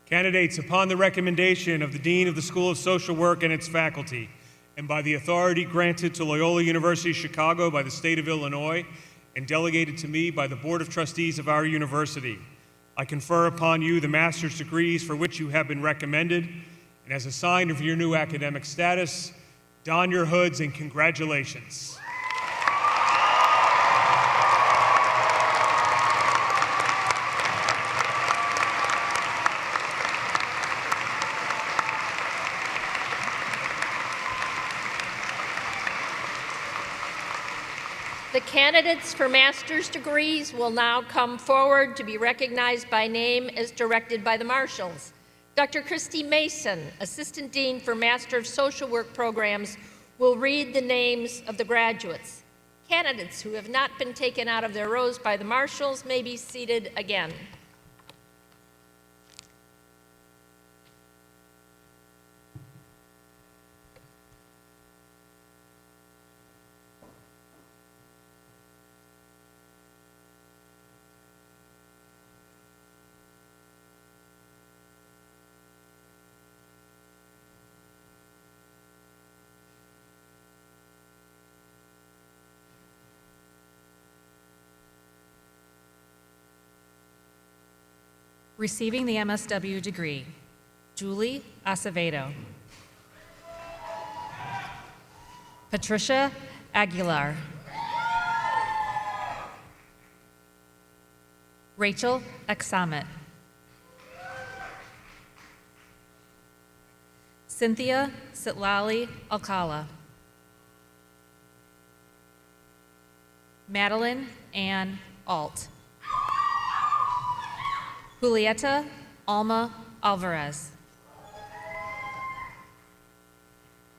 Candidates, upon the recommendation of the Dean of the School of Social Work and its faculty, and by the authority granted to Loyola University Chicago by the state of Illinois, and delegated to me by the Board of Trustees of our university, I confer upon you the master's degrees for which you have been recommended, and as a sign of your new academic status, don your hoods and congratulations. The candidates for master's degrees will now come forward to be recognized by name as directed by the marshals. Dr. Christy Mason, Assistant Dean for Master of Social Work Programs, will read the names of the graduates. Candidates who have not been taken out of their rows by the marshals may be seated again. Receiving the MSW degree, Julie Acevedo. Patricia Aguilar. Rachel Examet. Cynthia Sitlali Alcala. Madeline Ann Alt. Julieta Alma Alvarez.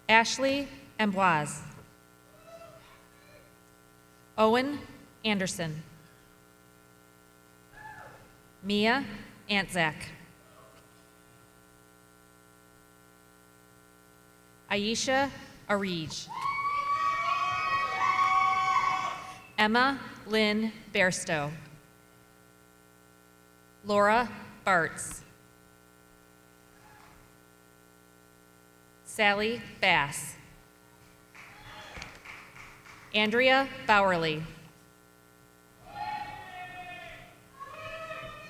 Ashley Amboise. Owen Anderson. Mia Antzak. Aisha Arij. Emma Lynn Bairstow. Laura Bartz. Sally Bass. Andrea Bowerly.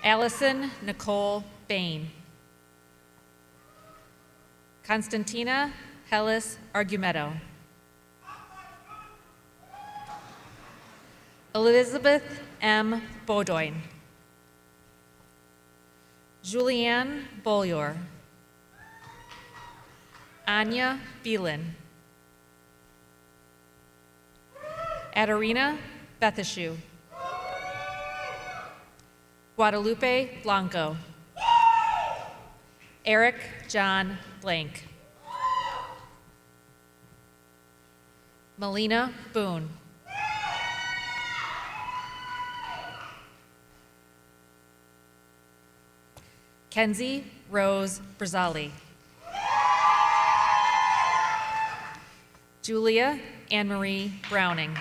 Allison Nicole Bain. Constantina Hellis Argumedo. Elizabeth M. Bodoin. Julianne Bolyor. Anya Beelan. Adarina Betheshu. Guadalupe Blanco. Eric John Blank. Melina Boone. Kenzie Rose Brazali. Julia Anne-Marie Browning.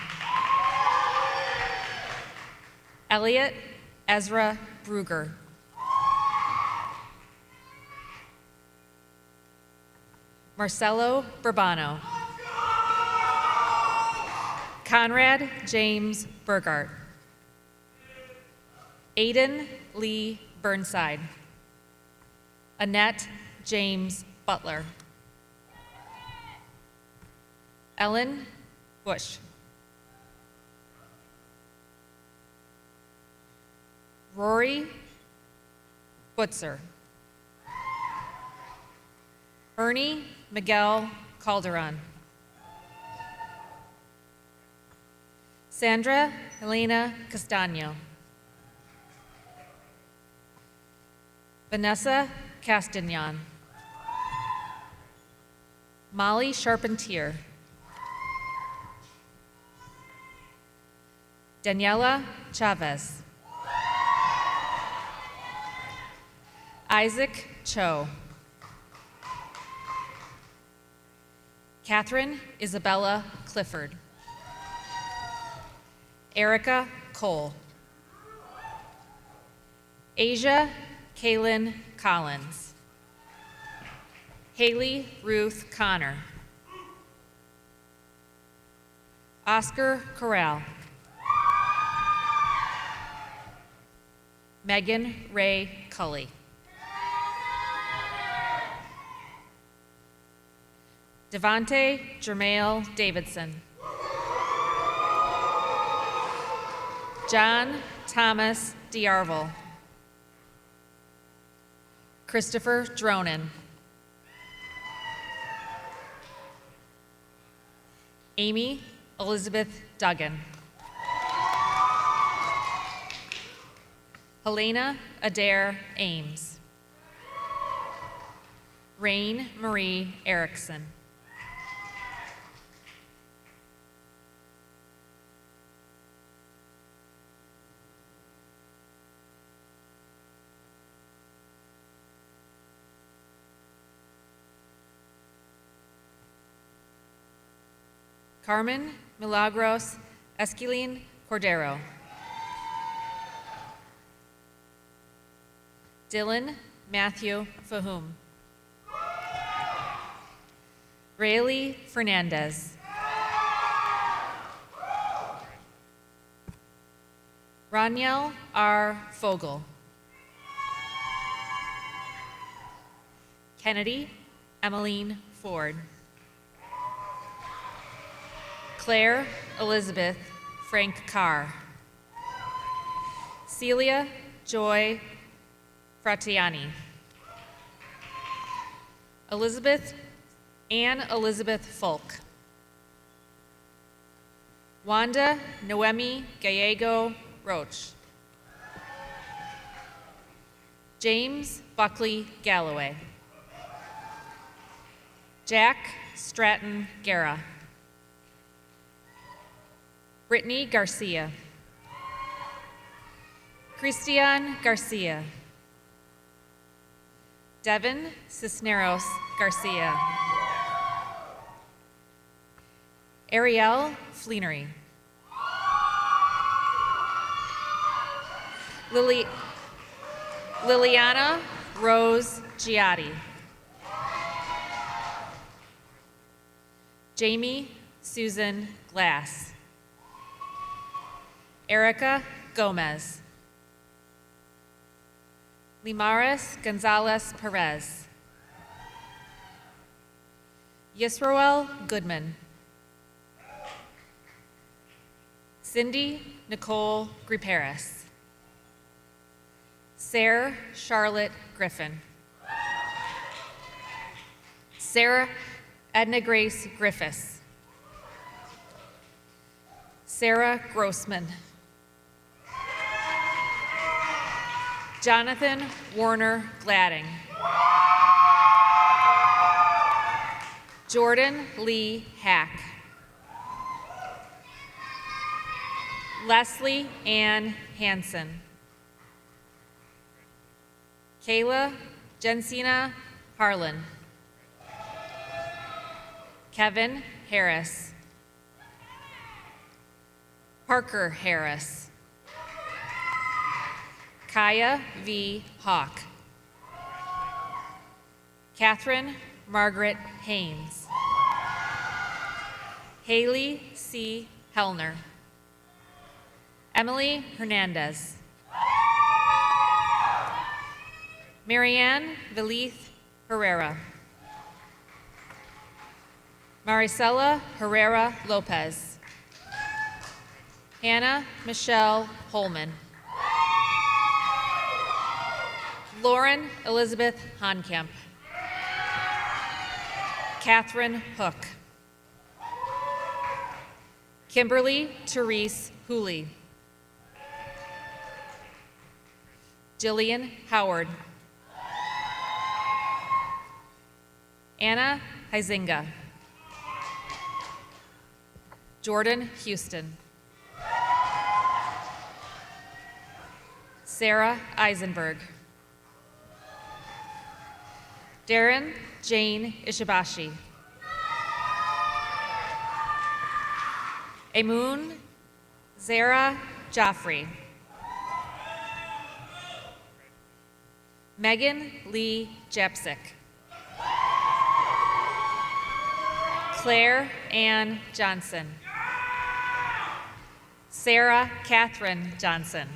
Elliot Ezra Bruger. Marcelo Burbano. Conrad James Burgart. Aiden Lee Burnside. Annette James Butler. Ellen Bush. Rory Butzer. Ernie Miguel Calderon. Sandra Helena Castaño. Vanessa Castagnan. Molly Charpentier. Daniela Chavez. Isaac Cho. Catherine Isabella Clifford. Erica Cole. Asia Kaylin Collins. Haley Ruth Connor. Oscar Corral. Megan Ray Cully. Devonte Jermail Davidson. John Thomas Diarvel. Christopher Dronin. Amy Elizabeth Duggan. Helena Adair Ames. Rain Marie Erickson. Carmen Milagros Esquilin Cordero. Dylan Matthew Fahum. Rayleigh Fernandez. Raniel R. Fogel. Kennedy Emmeline Ford. Claire Elizabeth Frank Carr. Celia Joy Fratiani. Anne Elizabeth Folk. Wanda Noemi Gallego Roach. James Buckley Galloway. Jack Stratton Guerra. Brittany Garcia. Christian Garcia. Devin Cisneros Garcia. Ariel Fleenery. Liliana Rose Giotti. Jamie Susan Glass. Erica Gomez. Limaris Gonzalez Perez. Yisroel Goodman. Cindy Nicole Griperis. Sarah Charlotte Griffin. Sarah Edna Grace Griffiths. Sarah Grossman. Jonathan Warner Gladding. Jordan Lee Hack. Leslie Ann Hansen. Kayla Jensina Harlan. Kevin Harris. Parker Harris. Kaya V. Hawk. Catherine Margaret Haynes. Haley C. Hellner. Emily Hernandez. Marianne Velith Herrera. Maricela Herrera Lopez. Hannah Michelle Holman. Lauren Elizabeth Honkamp. Catherine Hook. Kimberly Therese Hooley. Jillian Howard. Anna Huizinga. Jordan Houston. Sarah Eisenberg. Darren Jane Ishibashi. Emun Zara Jaffrey. Megan Lee Japsik. Claire Ann Johnson. Sarah Catherine Johnson.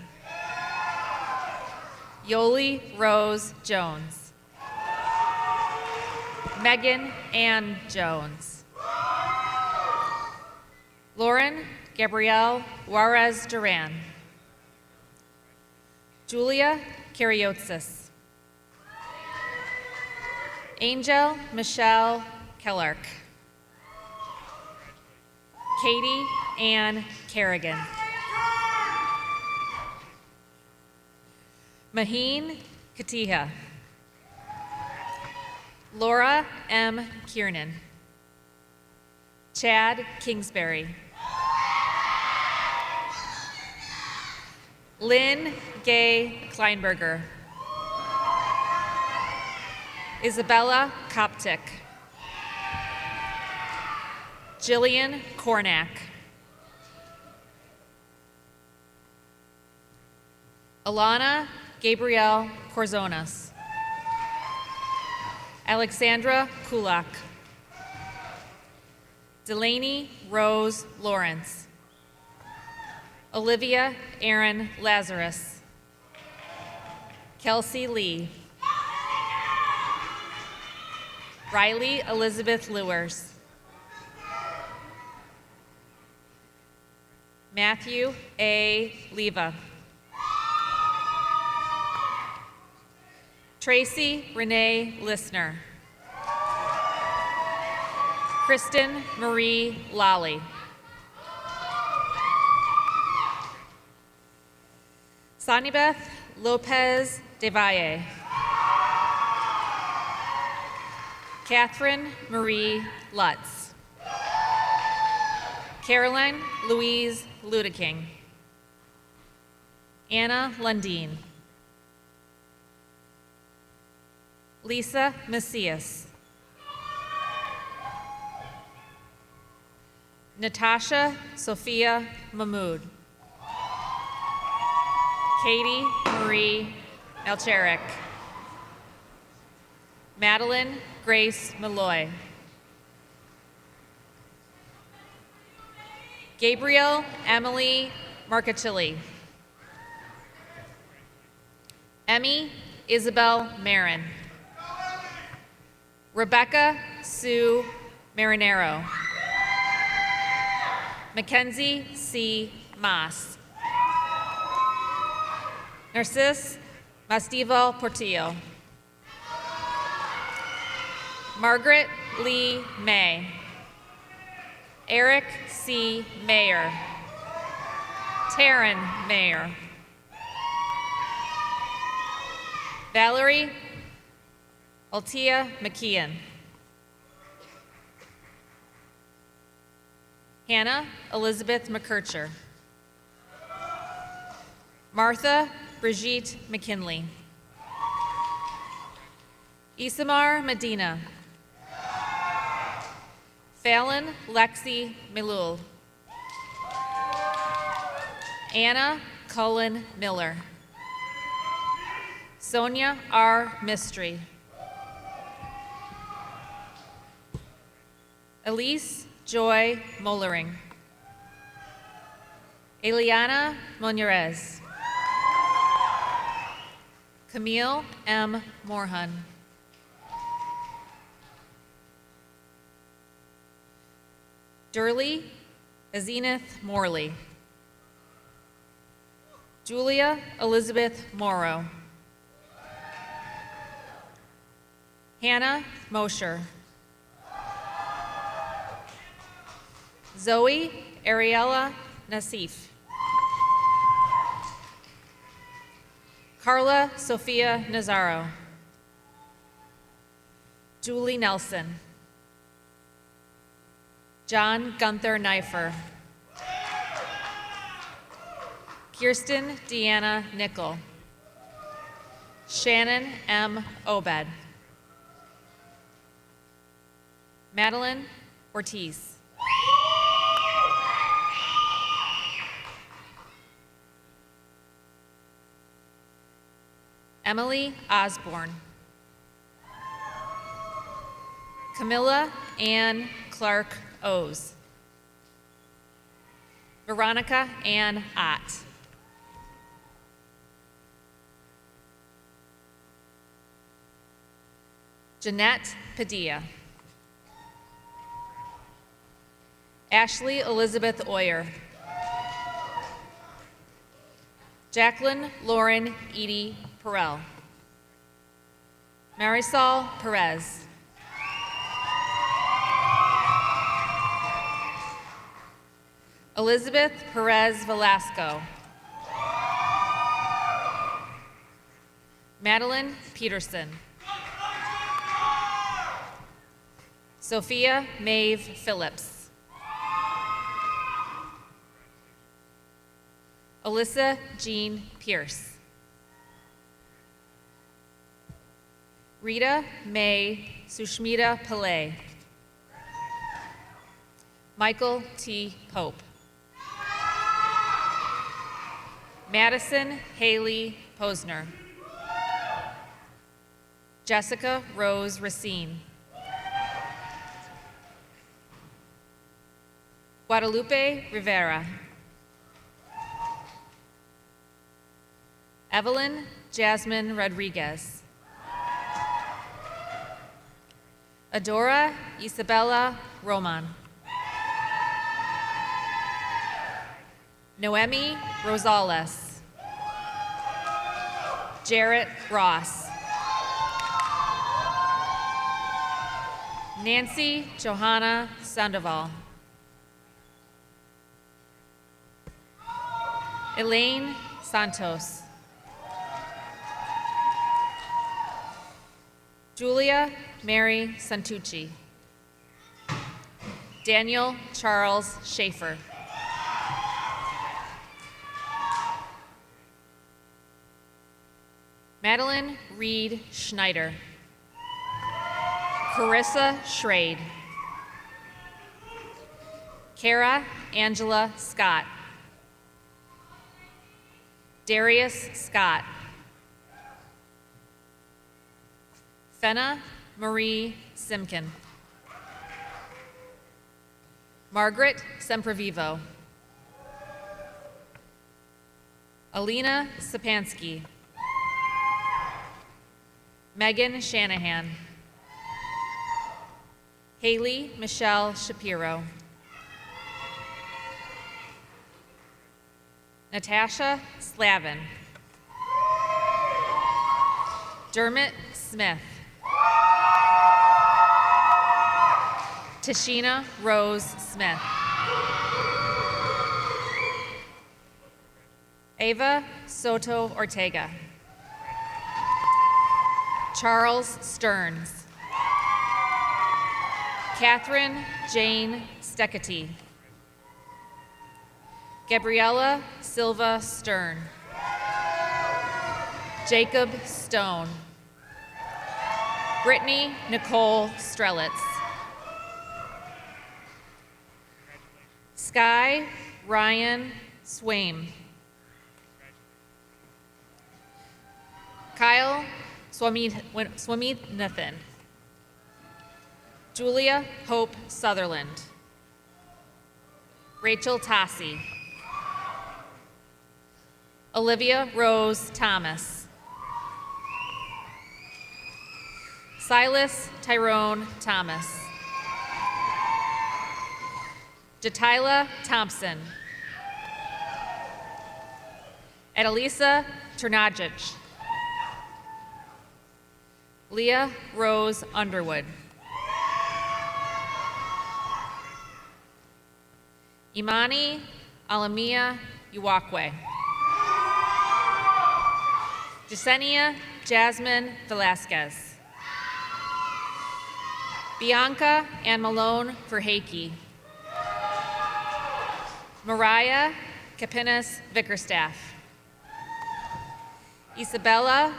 Yoli Rose Jones. Megan Ann Jones. Lauren Gabrielle Juarez Duran. Julia Kariotsis. Angel Michelle Kellark. Katie Ann Kerrigan. Maheen Katiha. Laura M. Kiernan. Chad Kingsbury. Lynn Gay Kleinberger. Isabella Koptic. Jillian Kornack. Alana Gabrielle Corzonas. Alexandra Kulak. Delaney Rose Lawrence. Olivia Aaron Lazarus. Kelsey Lee. Riley Elizabeth Lewers. Matthew A. Leva. Tracy Renee Lissner. Kristen Marie Lally. Sanibeth Lopez de Valle. Catherine Marie Lutz. Caroline Louise Ludeking. Anna Lundeen. Lisa Macias. Natasha Sophia Mahmood. Katie Marie Melcherek. Madeline Grace Malloy. Gabriel Emily Marcachilli. Emmy Isabel Marin. Rebecca Sue Marinero. Mackenzie C. Mas. Narcisse Mastival Portillo. Margaret Lee May. Eric C. Mayer. Taryn Mayer. Valerie Altia McKeon. Hannah Elizabeth McKercher. Martha Brigitte McKinley. Isamar Medina. Fallon Lexi Milul. Anna Cullen Miller. Sonia R. Mistry. Elise Joy Mollering. Eliana Monurez. Camille M. Morhan. Durley Azeneth Morley. Julia Elizabeth Morrow. Hannah Mosher. Zoe Ariella Nassif. Carla Sophia Nazaro. Julie Nelson. John Gunther Neifer. Kirsten Deanna Nickel. Shannon M. Obed. Madeline Ortiz. Emily Osborne. Camilla Ann Clark O's. Veronica Ann Ott. Jeanette Padilla. Ashley Elizabeth Oyer. Jacqueline Lauren Edie Perel. Marisol Perez. Elizabeth Perez Velasco. Madeline Peterson. Sophia Maeve Phillips. Alyssa Jean Pierce. Rita May Sushmita Pillay. Michael T. Pope. Madison Haley Posner. Jessica Rose Racine. Guadalupe Rivera. Evelyn Jasmine Rodriguez. Adora Isabella Roman. Noemi Rosales. Jarrett Ross. Nancy Johanna Sandoval. Elaine Santos. Julia Mary Santucci. Daniel Charles Schaefer. Madeline Reed Schneider. Carissa Schrade. Kara Angela Scott. Darius Scott. Fenna Marie Simkin. Margaret Sempervivo. Alina Sapansky. Megan Shanahan. Haley Michelle Shapiro. Natasha Slavin. Dermot Smith. Tashina Rose Smith. Ava Soto Ortega. Charles Stearns. Catherine Jane Steckety. Gabriella Silva Stern. Jacob Stone. Brittany Nicole Strelitz. Sky Ryan Swaim. Kyle Swaminathan. Julia Hope Sutherland. Rachel Tassi. Olivia Rose Thomas. Silas Tyrone Thomas. Jatila Thompson. Adelisa Ternajic. Leah Rose Underwood. Imani Alamia Uwakwe. Jasenia Jasmine Velasquez. Bianca Ann Malone Verhake. Mariah Capinas Vickerstaff. Isabella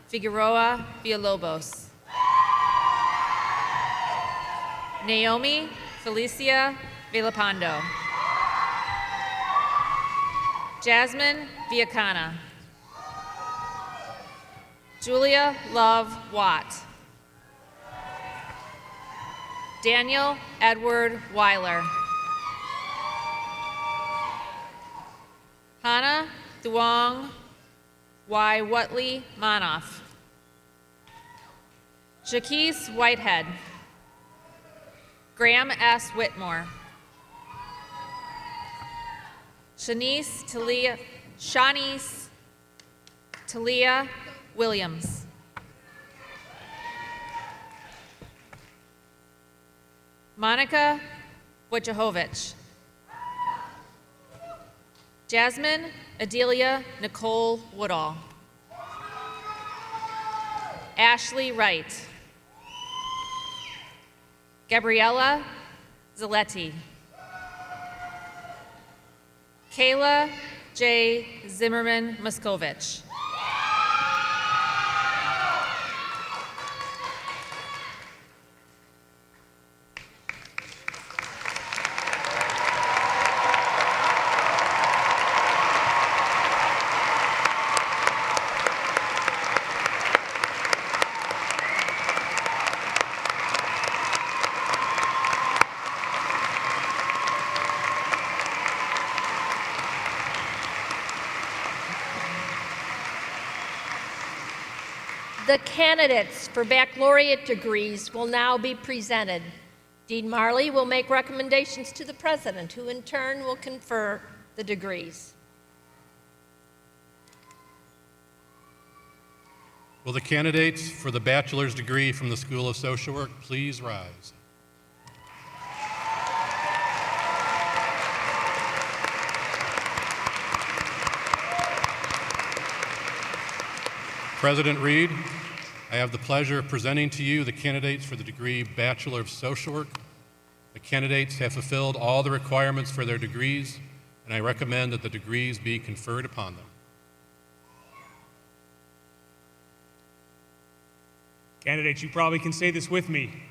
Figueroa Villalobos. Naomi Felicia Villalpando. Jasmine Viacana. Julia Love Watt. Daniel Edward Weiler. Hannah Duong Y. Wutley Manoff. Jaquise Whitehead. Graham S. Whitmore. Shanice Talia Williams. Monica Wojciechowicz. Jasmine Adelia Nicole Woodall. Ashley Wright. Gabriella Zaletti. Kayla J. Zimmerman Muscovich. The candidates for baccalaureate degrees will now be presented. Dean Marley will make recommendations to the president, who in turn will confer the degrees. Will the candidates for the bachelor's degree from the School of Social Work please rise? President Reed, I have the pleasure of presenting to you the candidates for the degree Bachelor of Social Work. The candidates have fulfilled all the requirements for their degrees, and I recommend that the degrees be conferred upon them. Candidates, you probably can say this with me.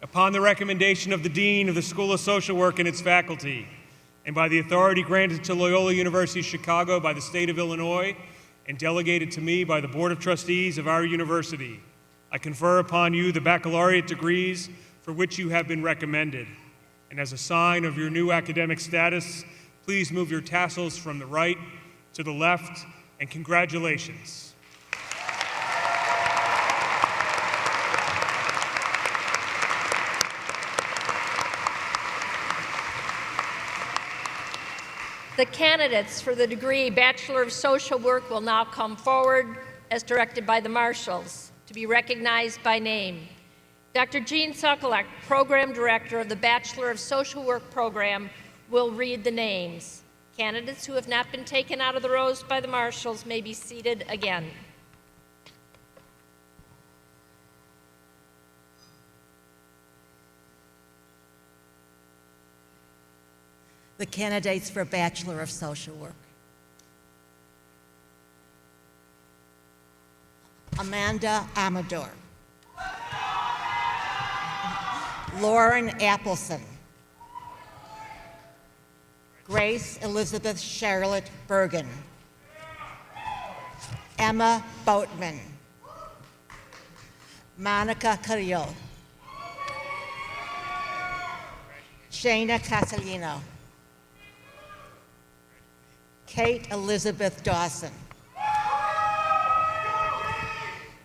Upon the recommendation of the Dean of the School of Social Work and its faculty, and by the authority granted to Loyola University Chicago by the state of Illinois, and delegated to me by the Board of Trustees of our university, I confer upon you the baccalaureate degrees for which you have been recommended. And as a sign of your new academic status, please move your tassels from the right to the left, and congratulations. The candidates for the degree Bachelor of Social Work will now come forward as directed by the marshals to be recognized by name. Dr. Jean Sokolek, Program Director of the Bachelor of Social Work program, will read the names. Candidates who have not been taken out of the rows by the marshals may be seated again. The candidates for Bachelor of Social Work. Amanda Amador. Lauren Appleson. Grace Elizabeth Charlotte Bergen. Emma Boatman. Monica Carrillo. Shana Castellino. Kate Elizabeth Dawson.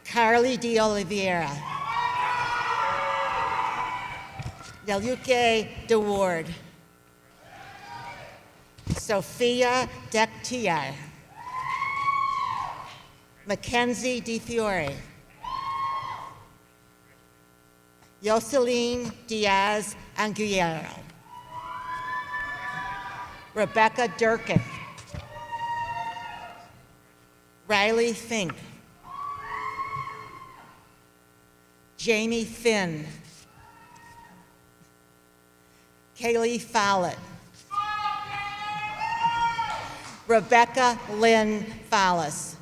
Carly De Oliveira. Deluque DeWard. Sophia Dectiar. Mackenzie DeFiore. Yoseline Diaz Anguillero. Rebecca Durkin, Riley Fink, Jamie Finn, Kaylee Follett, Rebecca Lynn Follis,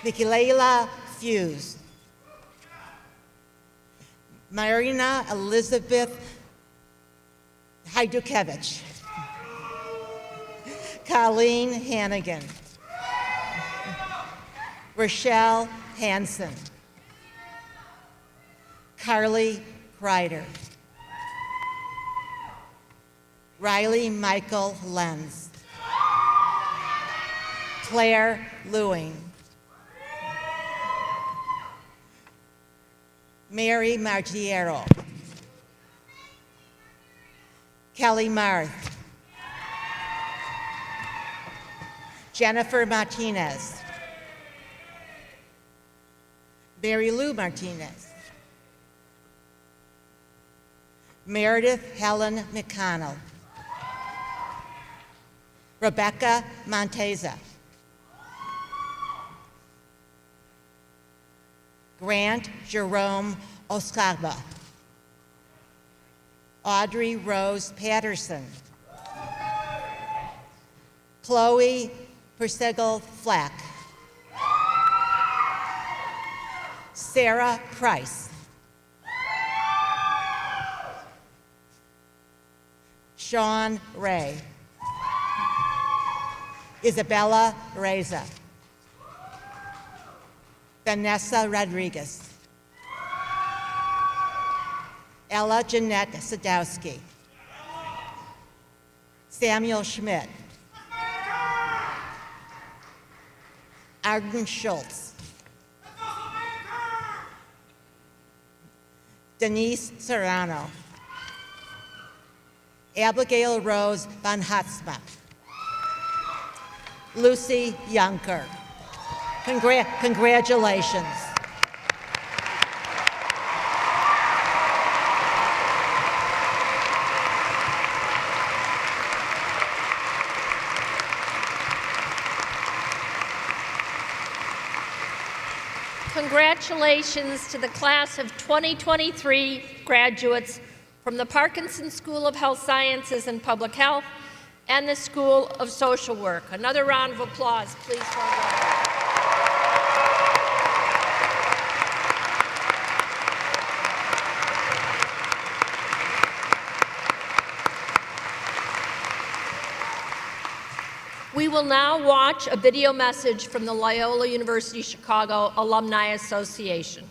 Michaela Fuse, Marina Elizabeth Hajdukevich, Colleen Hannigan, Rochelle Hansen, Carly Kreider, Riley Michael Lenz, Claire Lewing, Mary Martiero, Kelly Marth, Jennifer Martinez, Mary Lou Martinez, Meredith Helen McConnell, Rebecca Monteza, Grant Jerome Oscaba, Audrey Rose Patterson, Chloe Persegal Flack, Sarah Price, Sean Ray, Isabella Reza, Vanessa Rodriguez, Ella Jeanette Sadowski, Samuel Schmidt, Arden Schultz, Denise Serrano, Abigail Rose Van Hatzma, Lucy Younker. Congratulations. Congratulations to the class of 2023 graduates from the Parkinson School of Health Sciences and Public Health and the School of Social Work. Another round of applause, please, for them. We will now watch a video message from the Loyola University Chicago Alumni Association.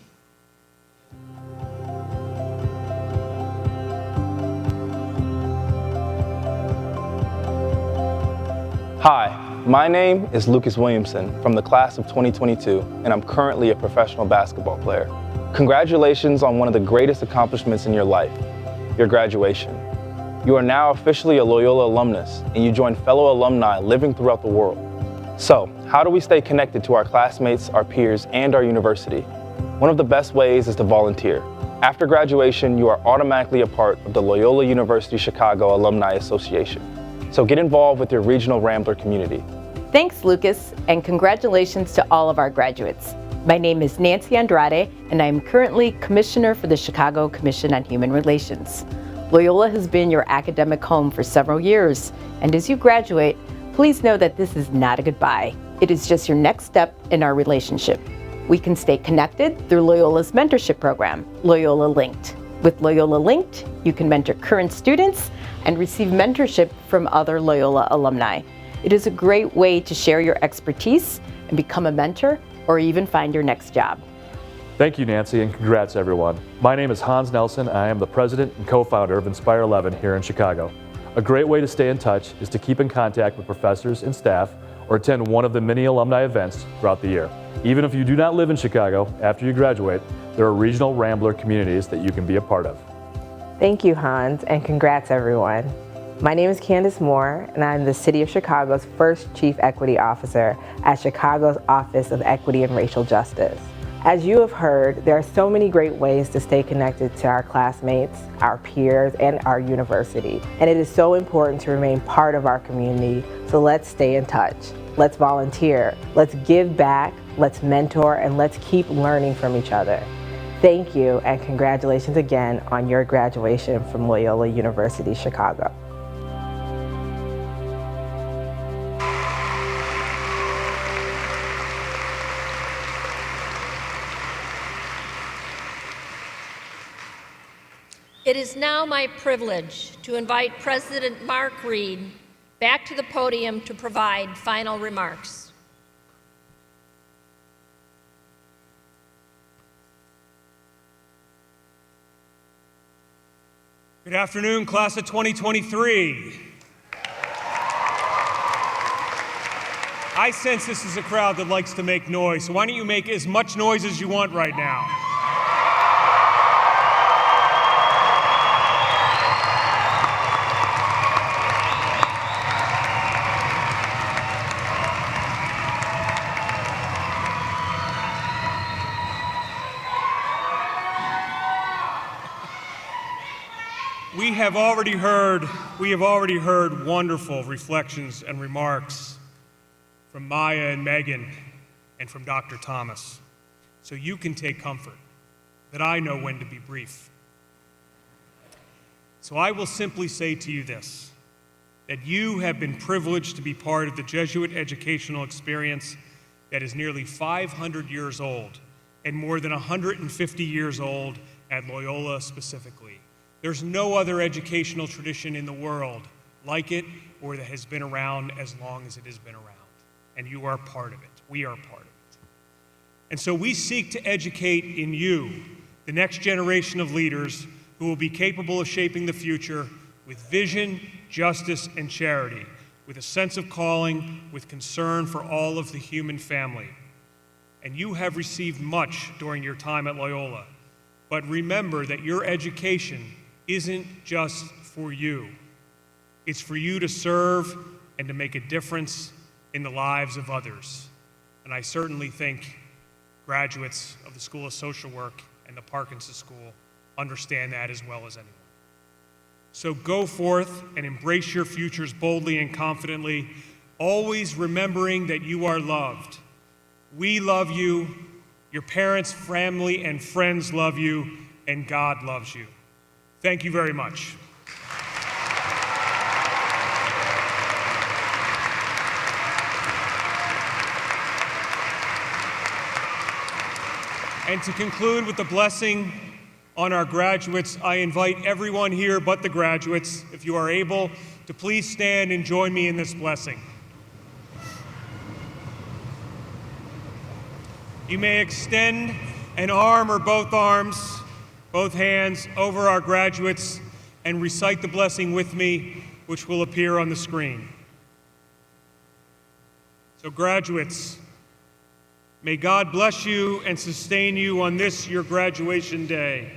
Hi, my name is Lucas Williamson from the class of 2022, and I'm currently a professional basketball player. Congratulations on one of the greatest accomplishments in your life, your graduation. You are now officially a Loyola alumnus, and you join fellow alumni living throughout the world. So, how do we stay connected to our classmates, our peers, and our university? One of the best ways is to volunteer. After graduation, you are automatically a part of the Loyola University Chicago Alumni Association. So get involved with your regional Rambler community. Thanks, Lucas, and congratulations to all of our graduates. My name is Nancy Andrade, and I am currently Commissioner for the Chicago Commission on Human Relations. Loyola has been your academic home for several years, and as you graduate, please know that this is not a goodbye. It is just your next step in our relationship. We can stay connected through Loyola's mentorship program, Loyola Linked. With Loyola Linked, you can mentor current students and receive mentorship from other Loyola alumni. It is a great way to share your expertise and become a mentor or even find your next job. Thank you, Nancy, and congrats, everyone. My name is Hans Nelson, and I am the president and co-founder of Inspire 11 here in Chicago. A great way to stay in touch is to keep in contact with professors and staff or attend one of the many alumni events throughout the year. Even if you do not live in Chicago, after you graduate, there are regional Rambler communities that you can be a part of. Thank you, Hans, and congrats, everyone. My name is Candace Moore, and I'm the City of Chicago's first Chief Equity Officer at Chicago's Office of Equity and Racial Justice. As you have heard, there are so many great ways to stay connected to our classmates, our peers, and our university. And it is so important to remain part of our community, so let's stay in touch. Let's volunteer, let's give back, let's mentor, and let's keep learning from each other. Thank you, and congratulations again on your graduation from Loyola University Chicago. It is now my privilege to invite President Mark Reed back to the podium to provide final remarks. Good afternoon, class of 2023. I sense this is a crowd that likes to make noise, so why don't you make as much noise as you want right now? We have already heard wonderful reflections and remarks from Maya and Megan and from Dr. Thomas. So you can take comfort that I know when to be brief. So I will simply say to you this, that you have been privileged to be part of the Jesuit educational experience that is nearly 500 years old and more than 150 years old at Loyola specifically. There's no other educational tradition in the world like it or that has been around as long as it has been around. And you are part of it. We are part of it. And so we seek to educate in you the next generation of leaders who will be capable of shaping the future with vision, justice, and charity, with a sense of calling, with concern for all of the human family. And you have received much during your time at Loyola. But remember that your education isn't just for you. It's for you to serve and to make a difference in the lives of others. And I certainly think graduates of the School of Social Work and the Parkinson School understand that as well as anyone. So go forth and embrace your futures boldly and confidently, always remembering that you are loved. We love you, your parents, family, and friends love you, and God loves you. Thank you very much. And to conclude with the blessing on our graduates, I invite everyone here but the graduates, if you are able, to please stand and join me in this blessing. You may extend an arm or both arms, both hands over our graduates and recite the blessing with me, which will appear on the screen. So graduates, may God bless you and sustain you on this, your graduation day.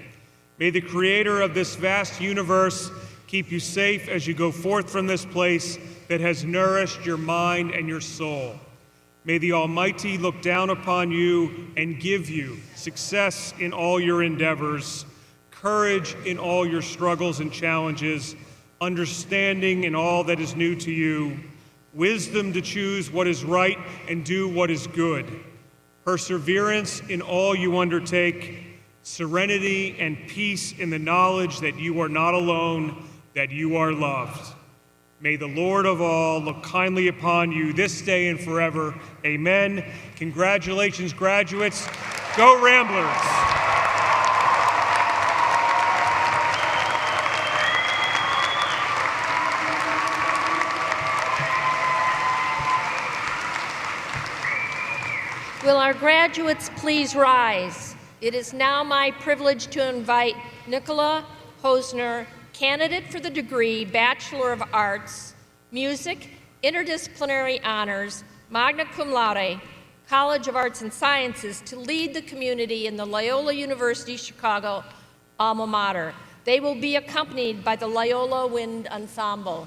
May the creator of this vast universe keep you safe as you go forth from this place that has nourished your mind and your soul. May the Almighty look down upon you and give you success in all your endeavors, courage in all your struggles and challenges, understanding in all that is new to you, wisdom to choose what is right and do what is good, perseverance in all you undertake, serenity and peace in the knowledge that you are not alone, that you are loved. May the Lord of all look kindly upon you this day and forever. Amen. Congratulations, graduates. Go Ramblers. Will our graduates please rise? It is now my privilege to invite Nicola Hosner, candidate for the degree Bachelor of Arts, Music, Interdisciplinary Honors, Magna Cum Laude, College of Arts and Sciences, to lead the community in the Loyola University Chicago alma mater. They will be accompanied by the Loyola Wind Ensemble.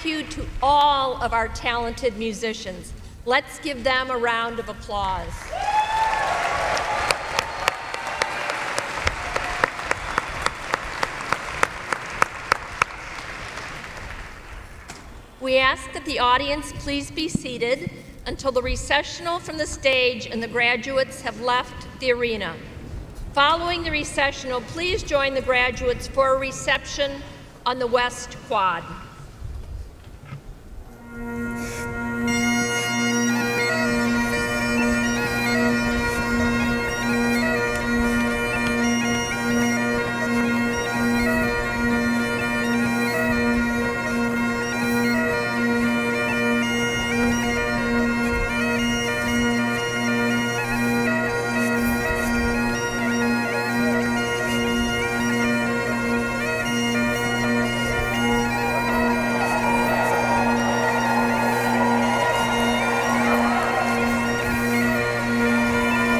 Thank you to all of our talented musicians. Let's give them a round of applause. We ask that the audience please be seated until the recessional from the stage and the graduates have left the arena. Following the recessional, please join the graduates for a reception on the West Quad.